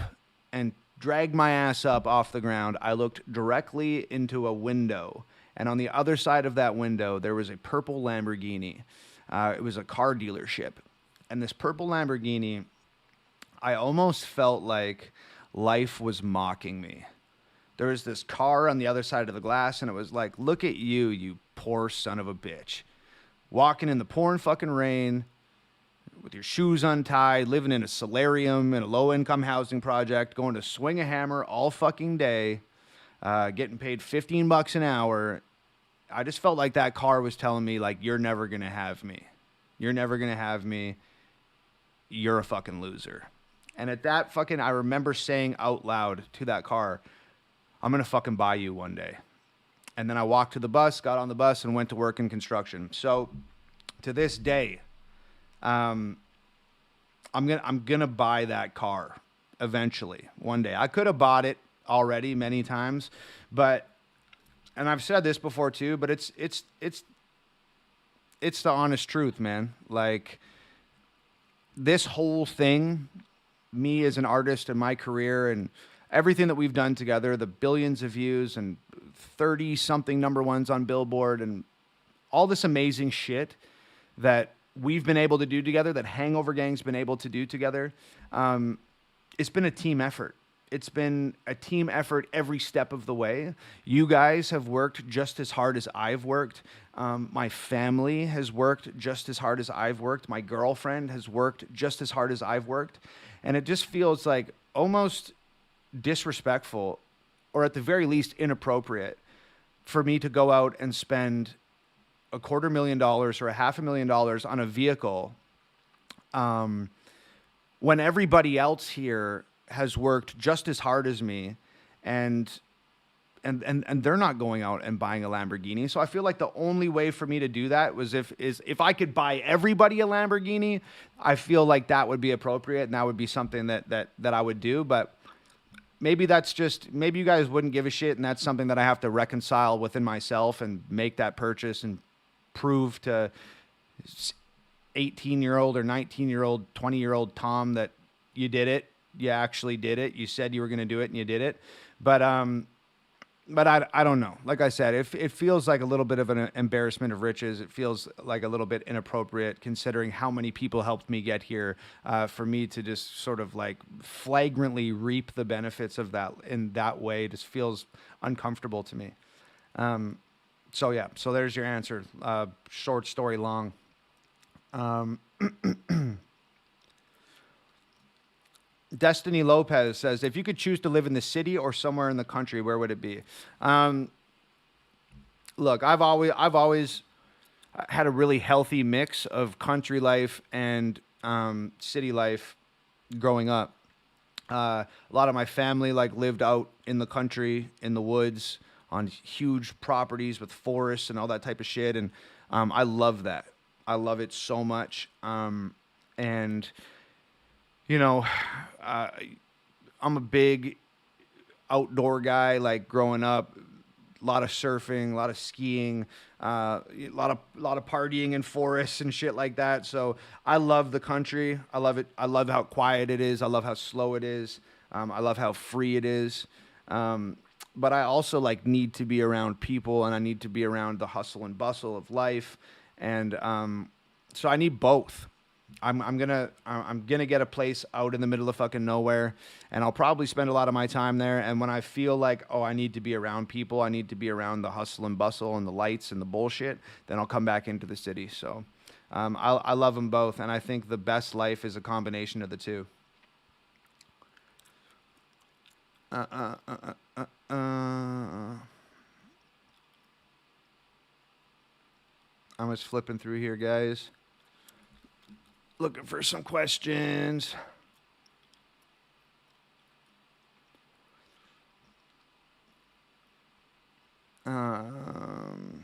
and dragged my ass up off the ground, I looked directly into a window. And on the other side of that window, there was a purple Lamborghini. It was a car dealership. And this purple Lamborghini, I almost felt like life was mocking me. There was this car on the other side of the glass, and it was like, look at you, you poor son of a bitch. Walking in the pouring fucking rain, with your shoes untied, living in a solarium in a low-income housing project, going to swing a hammer all fucking day, getting paid $15 an hour. I just felt like that car was telling me, like, you're never going to have me. You're never going to have me. You're a fucking loser. And at that fucking, I remember saying out loud to that car, I'm going to fucking buy you one day. And then I walked to the bus, got on the bus, and went to work in construction. So to this day, I'm gonna buy that car eventually, one day. I could have bought it already many times, but, and I've said this before too, but it's the honest truth, man. Like, this whole thing, me as an artist and my career and everything that we've done together, the billions of views and 30-something number ones on Billboard and all this amazing shit that we've been able to do together, that Hangover Gang's been able to do together, it's been a team effort. It's been a team effort every step of the way. You guys have worked just as hard as I've worked. My family has worked just as hard as I've worked. My girlfriend has worked just as hard as I've worked. And it just feels like almost disrespectful, or at the very least inappropriate, for me to go out and spend $250,000 or $500,000 on a vehicle when everybody else here has worked just as hard as me, and they're not going out and buying a Lamborghini. So I feel like the only way for me to do that was if I could buy everybody a Lamborghini. I feel like that would be appropriate, and that would be something that I would do. But maybe you guys wouldn't give a shit, and that's something that I have to reconcile within myself and make that purchase and prove to 18-year-old or 19-year-old, 20-year-old Tom that you did it. You actually did it. You said you were going to do it, and you did it. But I don't know. Like I said, it feels like a little bit of an embarrassment of riches. It feels like a little bit inappropriate considering how many people helped me get here, for me to just sort of like flagrantly reap the benefits of that in that way. It just feels uncomfortable to me. So yeah, so there's your answer. Short story long. Destiny Lopez says, if you could choose to live in the city or somewhere in the country, where would it be? Look, I've always had a really healthy mix of country life and city life. growing up. A lot of my family like lived out in the country, in the woods, on huge properties with forests and all that type of shit, and I love that. I love it so much. And you know, uh, I'm a big outdoor guy. Like growing up, a lot of surfing, a lot of skiing, a lot of partying in forests and shit like that. So I love the country. I love it. I love how quiet it is. I love how slow it is. I love how free it is. But I also like need to be around people, and I need to be around the hustle and bustle of life, and so I need both. I'm gonna get a place out in the middle of fucking nowhere, and I'll probably spend a lot of my time there. And when I feel like, oh, I need to be around people, I need to be around the hustle and bustle and the lights and the bullshit, then I'll come back into the city. So I love them both, and I think the best life is a combination of the two. I'm just flipping through here, guys, looking for some questions. Um,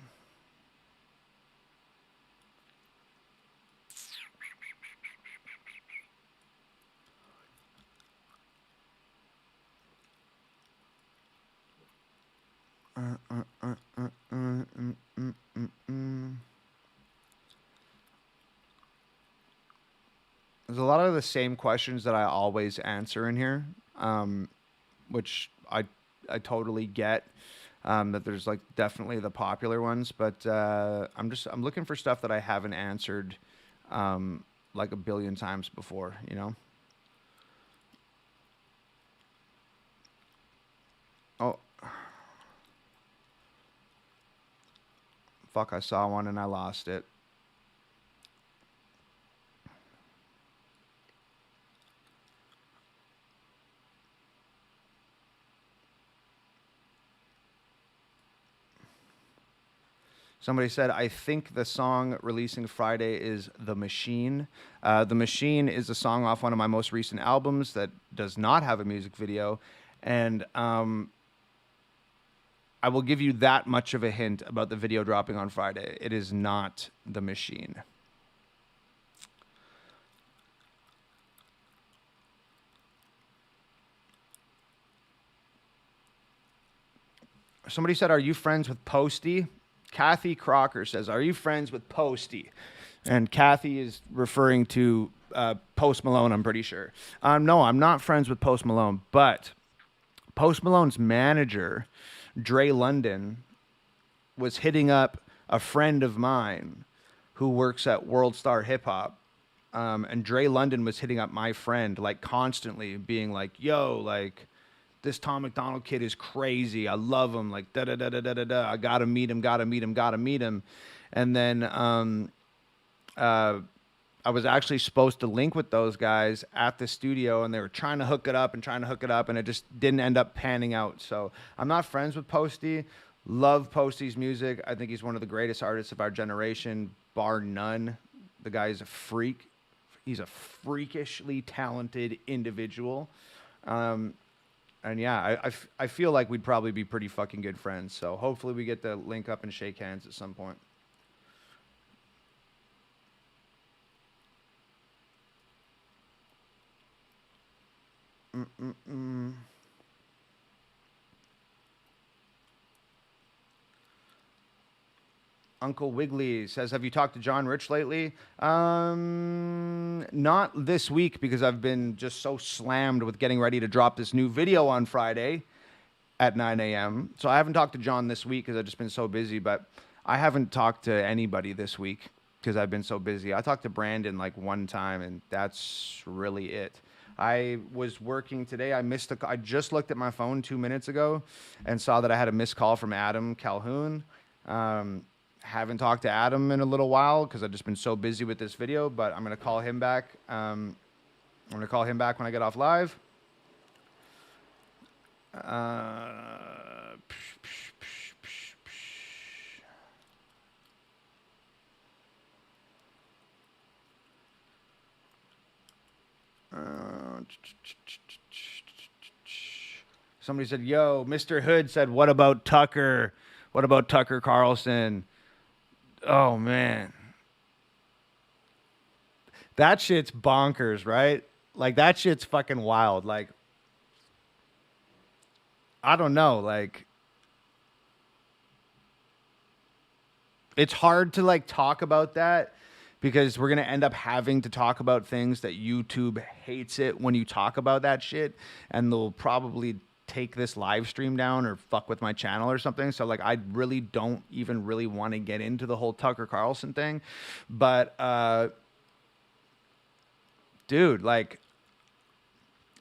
there's a lot of the same questions that I always answer in here, which I totally get. That there's like definitely the popular ones, but I'm looking for stuff that I haven't answered like a billion times before. You know. Oh, fuck! I saw one and I lost it. Somebody said, I think the song releasing Friday is The Machine. The Machine is a song off one of my most recent albums that does not have a music video. And I will give you that much of a hint about the video dropping on Friday. It is not The Machine. Somebody said, are you friends with Posty? Kathy Crocker says, are you friends with Posty? And Kathy is referring to Post Malone, I'm pretty sure. No, I'm not friends with Post Malone, but Post Malone's manager, Dre London, was hitting up a friend of mine who works at World Star Hip Hop. And Dre London was hitting up my friend like constantly, being like, yo, like, this Tom McDonald kid is crazy. I love him. Like, da da da da da da da. I gotta meet him, gotta meet him, gotta meet him. And then I was actually supposed to link with those guys at the studio, and they were trying to hook it up and trying to hook it up, and it just didn't end up panning out. So I'm not friends with Posty. Love Posty's music. I think he's one of the greatest artists of our generation, bar none. The guy is a freak. He's a freakishly talented individual. And yeah, I feel like we'd probably be pretty fucking good friends. So hopefully we get to link up and shake hands at some point. Uncle Wiggly says, have you talked to John Rich lately? Not this week because I've been just so slammed with getting ready to drop this new video on Friday at 9 a.m. So I haven't talked to John this week because I've just been so busy, but I haven't talked to anybody this week because I've been so busy. I talked to Brandon like one time, and that's really it. I was working today. I just looked at my phone 2 minutes ago and saw that I had a missed call from Adam Calhoun. Haven't talked to Adam in a little while because I've just been so busy with this video, but I'm going to call him back. I'm going to call him back when I get off live. Somebody said, "Yo, Mr. Hood said, what about Tucker? What about Tucker Carlson?" Oh man, that shit's bonkers, right? Like that shit's fucking wild. Like I don't know, like it's hard to like talk about that because we're going to end up having to talk about things that YouTube hates it when you talk about that shit, and they'll probably take this live stream down or fuck with my channel or something. So like I really don't even really want to get into the whole Tucker Carlson thing. But dude, like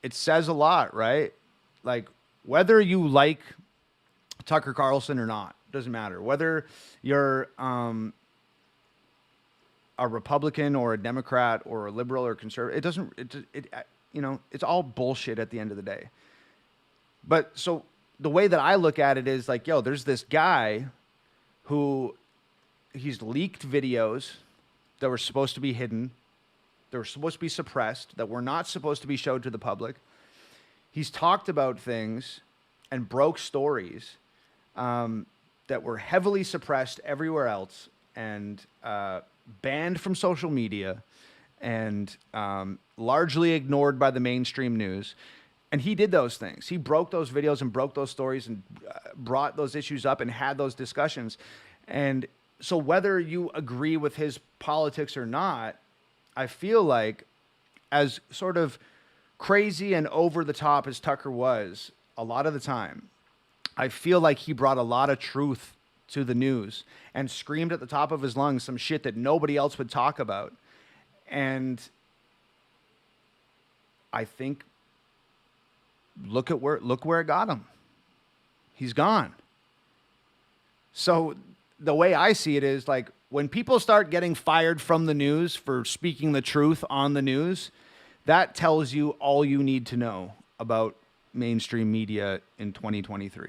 it says a lot, right? Like whether you like Tucker Carlson or not, doesn't matter. Whether you're a Republican or a Democrat or a liberal or conservative, it doesn't. You know, it's all bullshit at the end of the day. But so the way that I look at it is like, yo, there's this guy who he's leaked videos that were supposed to be hidden, that were supposed to be suppressed, that were not supposed to be showed to the public. He's talked about things and broke stories that were heavily suppressed everywhere else and banned from social media and largely ignored by the mainstream news. And he did those things. He broke those videos and broke those stories and brought those issues up and had those discussions. And so whether you agree with his politics or not, I feel like as sort of crazy and over the top as Tucker was a lot of the time, I feel like he brought a lot of truth to the news and screamed at the top of his lungs some shit that nobody else would talk about. And I think look where it got him. He's gone. So the way I see it is like when people start getting fired from the news for speaking the truth on the news, that tells you all you need to know about mainstream media in 2023.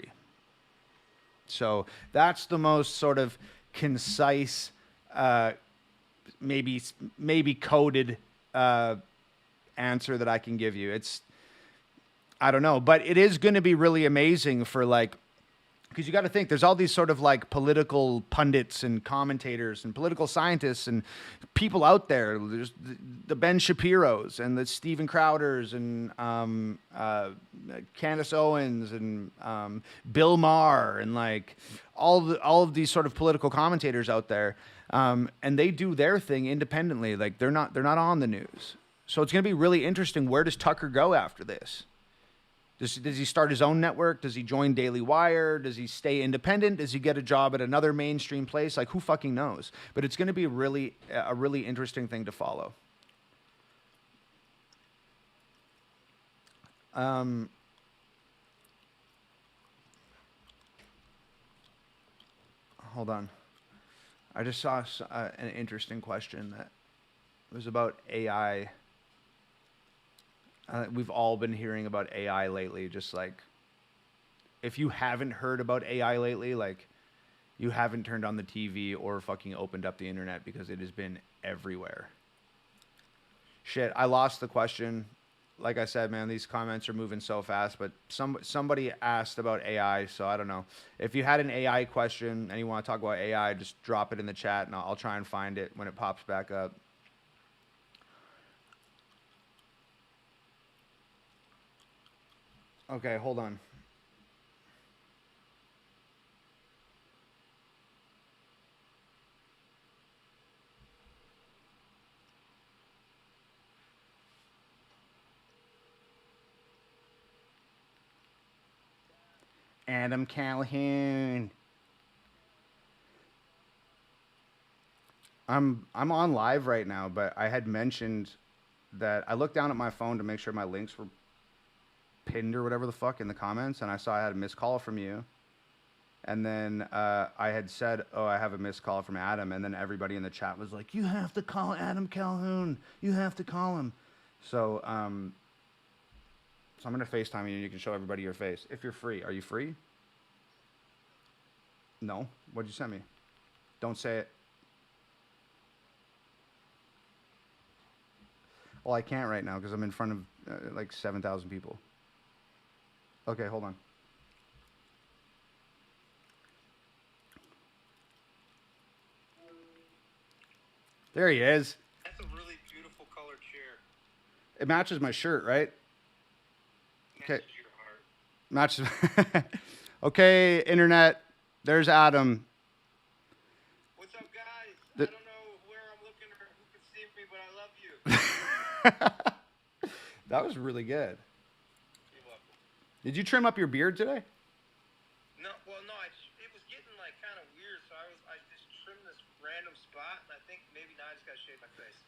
So that's the most sort of concise, maybe coded answer that I can give you. I don't know, but it is going to be really amazing for like, because you got to think there's all these sort of like political pundits and commentators and political scientists and people out there. There's the Ben Shapiros and the Steven Crowders and Candace Owens and Bill Maher and like all of these sort of political commentators out there, and they do their thing independently. Like they're not on the news. So it's going to be really interesting. Where does Tucker go after this? Does he start his own network? Does he join Daily Wire? Does he stay independent? Does he get a job at another mainstream place? Like, who fucking knows? But it's going to be a really interesting thing to follow. Hold on. I just saw an interesting question that was about AI. We've all been hearing about AI lately. Just like, if you haven't heard about AI lately, like, you haven't turned on the TV or fucking opened up the internet because it has been everywhere. Shit, I lost the question. Like I said, man, these comments are moving so fast, but somebody asked about AI, so I don't know. If you had an AI question and you want to talk about AI, just drop it in the chat and I'll try and find it when it pops back up. Okay, hold on. Adam Calhoun. I'm on live right now, but I had mentioned that I looked down at my phone to make sure my links were pinned or whatever the fuck in the comments, and I saw I had a missed call from you. And then I had said, oh, I have a missed call from Adam. And then everybody in the chat was like, you have to call Adam Calhoun. You have to call him. So, so I'm going to FaceTime you and you can show everybody your face. If you're free. Are you free? No. What'd you send me? Don't say it. Well, I can't right now because I'm in front of like 7,000 people. Okay, hold on. There he is. That's a really beautiful colored chair. It matches my shirt, right? Okay. Matches your heart. Matches. Okay, internet. There's Adam. What's up, guys? The- I don't know where I'm looking or who can see me, but I love you. That was really good. You're welcome. Did you trim up your beard today? No, well, no, it was getting like kind of weird, so I just trimmed this random spot, and I think maybe now I just gotta shave my face.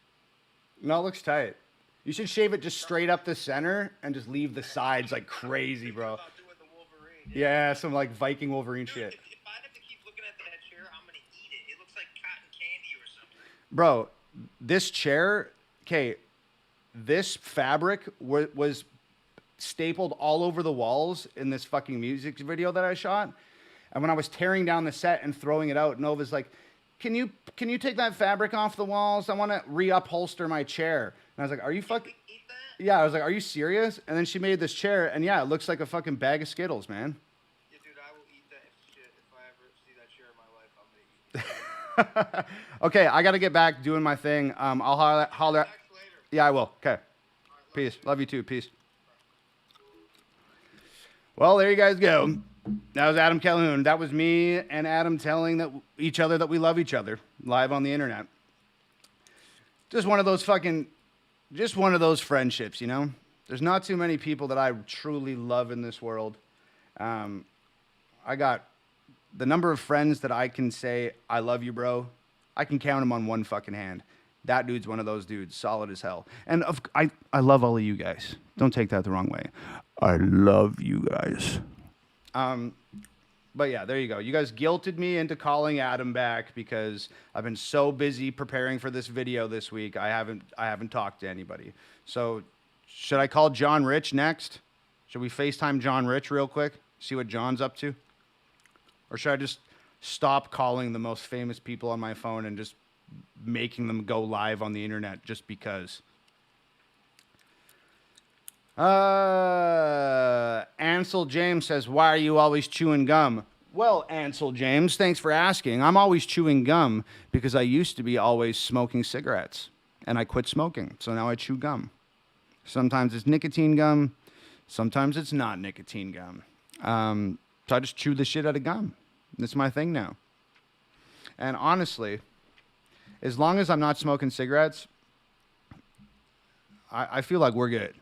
No, it looks tight. You should shave it just straight up the center and just leave the sides like crazy, bro. About doing the Wolverine. Yeah, some like Viking Wolverine Dude, shit. if I have to keep looking at that chair, I'm gonna eat it. It looks like cotton candy or something. Bro, this chair, okay, this fabric was stapled all over the walls in this fucking music video that I shot. And when I was tearing down the set and throwing it out, Nova's like, can you take that fabric off the walls? I want to reupholster my chair. And I was like, are you fucking... Eat that? Yeah, I was like, are you serious? And then she made this chair, and yeah, it looks like a fucking bag of Skittles, man. Yeah, dude, I will eat that shit if I ever see that chair in my life. I'm gonna eat it. Okay, I got to get back doing my thing. I'll holler. Text later. Yeah, I will. Okay. All right, Peace. Love you too. Peace. Well, there you guys go. That was Adam Calhoun. That was me and Adam telling each other that we love each other live on the internet. Just one of those friendships, you know? There's not too many people that I truly love in this world. I got the number of friends that I can say, I love you, bro. I can count them on one fucking hand. That dude's one of those dudes, solid as hell. And I love all of you guys. Don't take that the wrong way. I love you guys. But yeah, there you go. You guys guilted me into calling Adam back because I've been so busy preparing for this video this week. I haven't talked to anybody. So should I call John Rich next? Should we FaceTime John Rich real quick? See what John's up to? Or should I just stop calling the most famous people on my phone and just making them go live on the internet just because? Ansel James says, why are you always chewing gum? Well, Ansel James, thanks for asking. I'm always chewing gum because I used to be always smoking cigarettes and I quit smoking. So now I chew gum. Sometimes it's nicotine gum. Sometimes it's not nicotine gum. So I just chew the shit out of gum. That's my thing now. And honestly, as long as I'm not smoking cigarettes, I feel like we're good.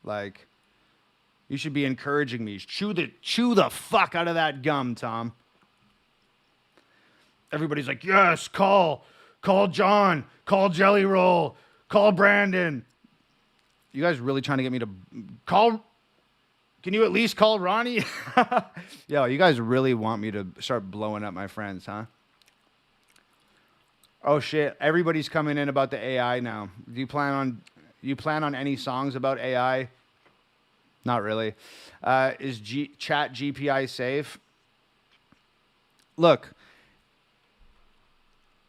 Like, you should be encouraging me. Chew the fuck out of that gum, Tom. Everybody's like, yes, call John, call Jelly Roll, call Brandon. You guys really trying to get me to call? Can you at least call Ronnie? Yo, you guys really want me to start blowing up my friends, huh? Oh shit! Everybody's coming in about the AI now. Do you plan on any songs about AI? Not really. Is Chat GPI safe? Look,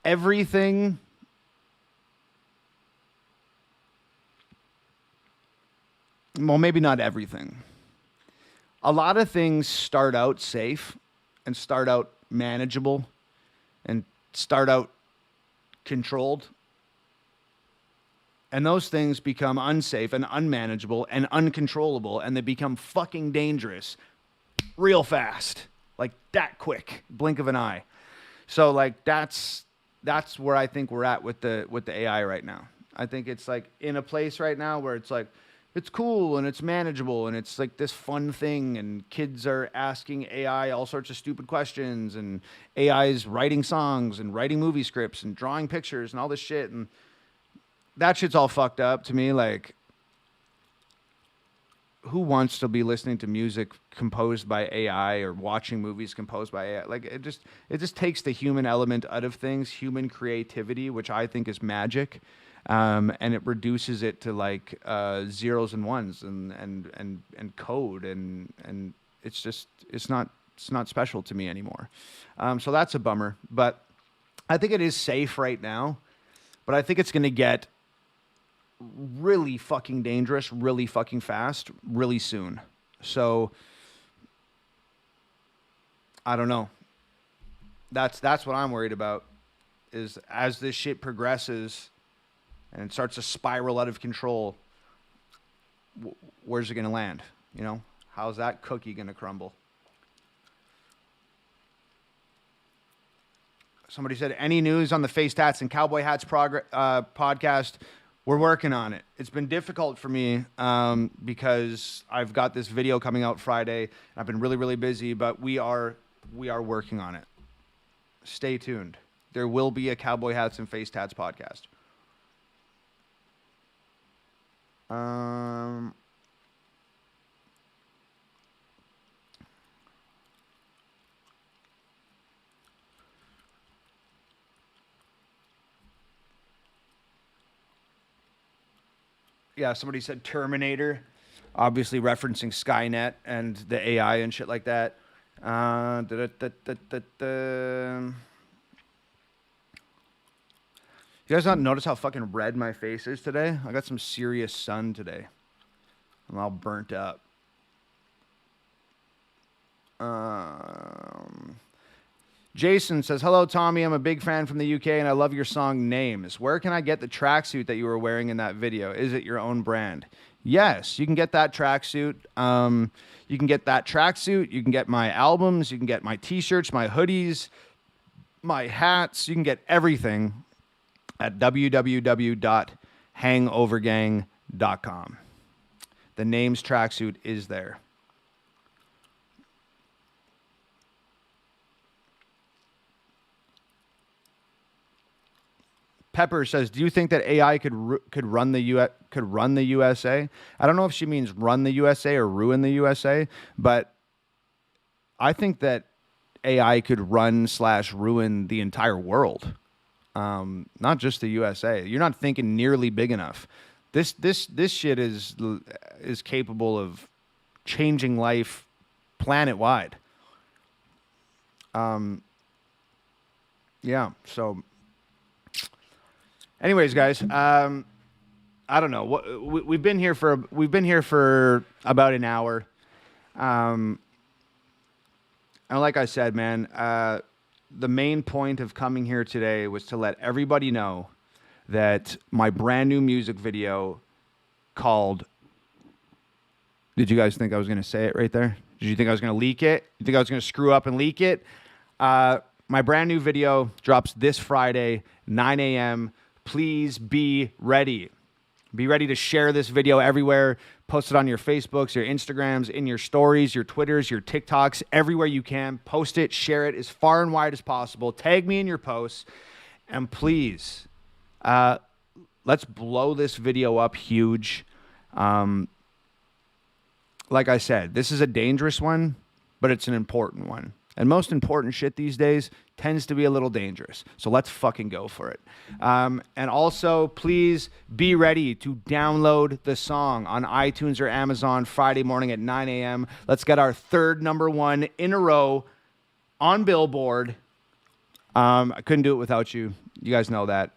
everything. Well, maybe not everything. A lot of things start out safe and start out manageable and start out controlled. And those things become unsafe and unmanageable and uncontrollable, and they become fucking dangerous real fast. Like that quick, blink of an eye. So like that's where I think we're at with the AI right now. I think it's like in a place right now where it's like it's cool and it's manageable and it's like this fun thing, and kids are asking AI all sorts of stupid questions, and AI is writing songs and writing movie scripts and drawing pictures and all this shit, and that shit's all fucked up to me. Like, who wants to be listening to music composed by AI or watching movies composed by AI? Like, it just takes the human element out of things, human creativity, which I think is magic. And it reduces it to like zeros and ones and code, and it's not special to me anymore. So that's a bummer. But I think it is safe right now. But I think it's going to get really fucking dangerous, really fucking fast, really soon. So I don't know. That's what I'm worried about, is as this shit progresses and it starts to spiral out of control, where's it going to land? You know, how's that cookie going to crumble? Somebody said, any news on the Face Tats and Cowboy Hats podcast? We're working on it. It's been difficult for me because I've got this video coming out Friday. I've been really, really busy, but we are working on it. Stay tuned. There will be a Cowboy Hats and Face Tats podcast. Yeah, somebody said Terminator, obviously referencing Skynet and the AI and shit like that. You guys not notice how fucking red my face is today? I got some serious sun today. I'm all burnt up. Jason says, hello, Tommy. I'm a big fan from the UK, and I love your song Names. Where can I get the tracksuit that you were wearing in that video? Is it your own brand? Yes, you can get that tracksuit. You can get that tracksuit. You can get my albums. You can get my T-shirts, my hoodies, my hats. You can get everything at www.hangovergang.com. The Names tracksuit is there. Pepper says, "Do you think that AI could run the USA?" I don't know if she means run the USA or ruin the USA, but I think that AI could run/ruin the entire world, not just the USA. You're not thinking nearly big enough. This shit is capable of changing life planet wide. Yeah. So. Anyways, guys, I don't know. We've been here for about an hour, and like I said, man, the main point of coming here today was to let everybody know that my brand new music video called. Did you guys think I was going to say it right there? Did you think I was going to leak it? You think I was going to screw up and leak it? My brand new video drops this Friday, 9 a.m. Please be ready. Be ready to share this video everywhere. Post it on your Facebooks, your Instagrams, in your stories, your Twitters, your TikToks, everywhere you can. Post it, share it as far and wide as possible. Tag me in your posts. And please, let's blow this video up huge. Like I said, this is a dangerous one, but it's an important one. And most important shit these days tends to be a little dangerous. So let's fucking go for it. And also, please be ready to download the song on iTunes or Amazon Friday morning at 9 a.m. Let's get our third #1 in a row on Billboard. I couldn't do it without you. You guys know that.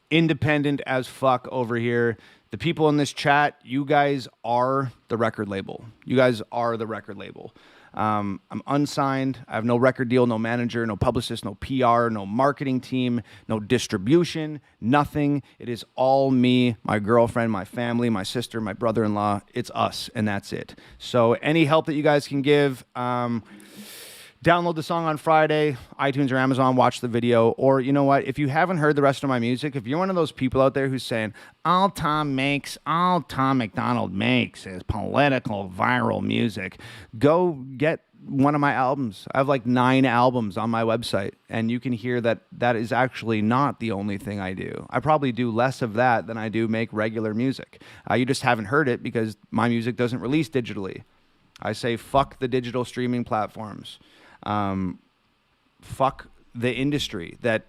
Independent as fuck over here. The people in this chat, you guys are the record label. You guys are the record label. I'm unsigned. I have no record deal, no manager, no publicist, no PR, no marketing team, no distribution, nothing. It is all me, my girlfriend, my family, my sister, my brother-in-law. It's us, and that's it. So any help that you guys can give, download the song on Friday, iTunes or Amazon, watch the video. Or, you know what, if you haven't heard the rest of my music, if you're one of those people out there who's saying, all Tom McDonald makes is political viral music, go get one of my albums. I have like 9 albums on my website, and you can hear that that is actually not the only thing I do. I probably do less of that than I do make regular music. You just haven't heard it because my music doesn't release digitally. I say fuck the digital streaming platforms. Fuck the industry that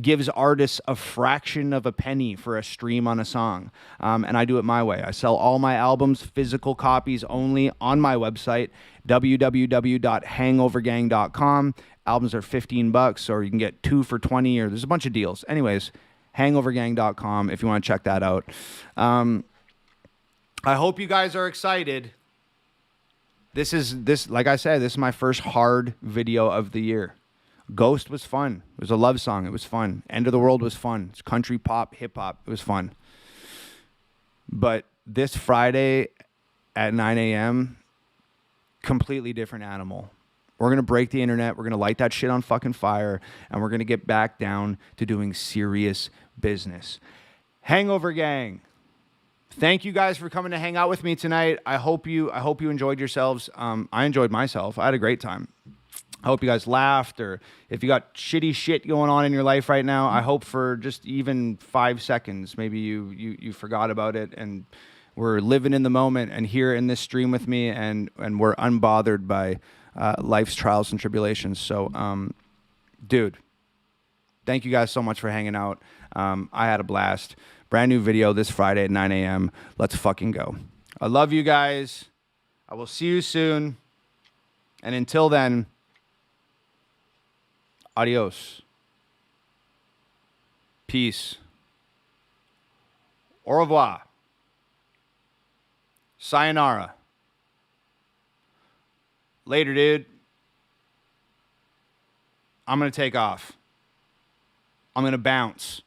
gives artists a fraction of a penny for a stream on a song. And I do it my way. I sell all my albums, physical copies only, on my website, www.hangovergang.com. Albums are $15, or you can get 2 for $20, or there's a bunch of deals. Anyways, hangovergang.com if you want to check that out. I hope you guys are excited. Like I said, this is my first hard video of the year. Ghost was fun. It was a love song. It was fun. End of the World was fun. It's country pop, hip hop. It was fun. But this Friday at 9 a.m., completely different animal. We're going to break the internet. We're going to light that shit on fucking fire. And we're going to get back down to doing serious business. Hangover Gang. Thank you guys for coming to hang out with me tonight. I hope you enjoyed yourselves. I enjoyed myself. I had a great time. I hope you guys laughed, or if you got shitty shit going on in your life right now, I hope for just even 5 seconds, maybe you forgot about it and we're living in the moment and here in this stream with me, and we're unbothered by life's trials and tribulations. So, dude, thank you guys so much for hanging out. I had a blast. Brand new video this Friday at 9 a.m. Let's fucking go. I love you guys. I will see you soon. And until then, adios. Peace. Au revoir. Sayonara. Later, dude. I'm going to take off. I'm going to bounce.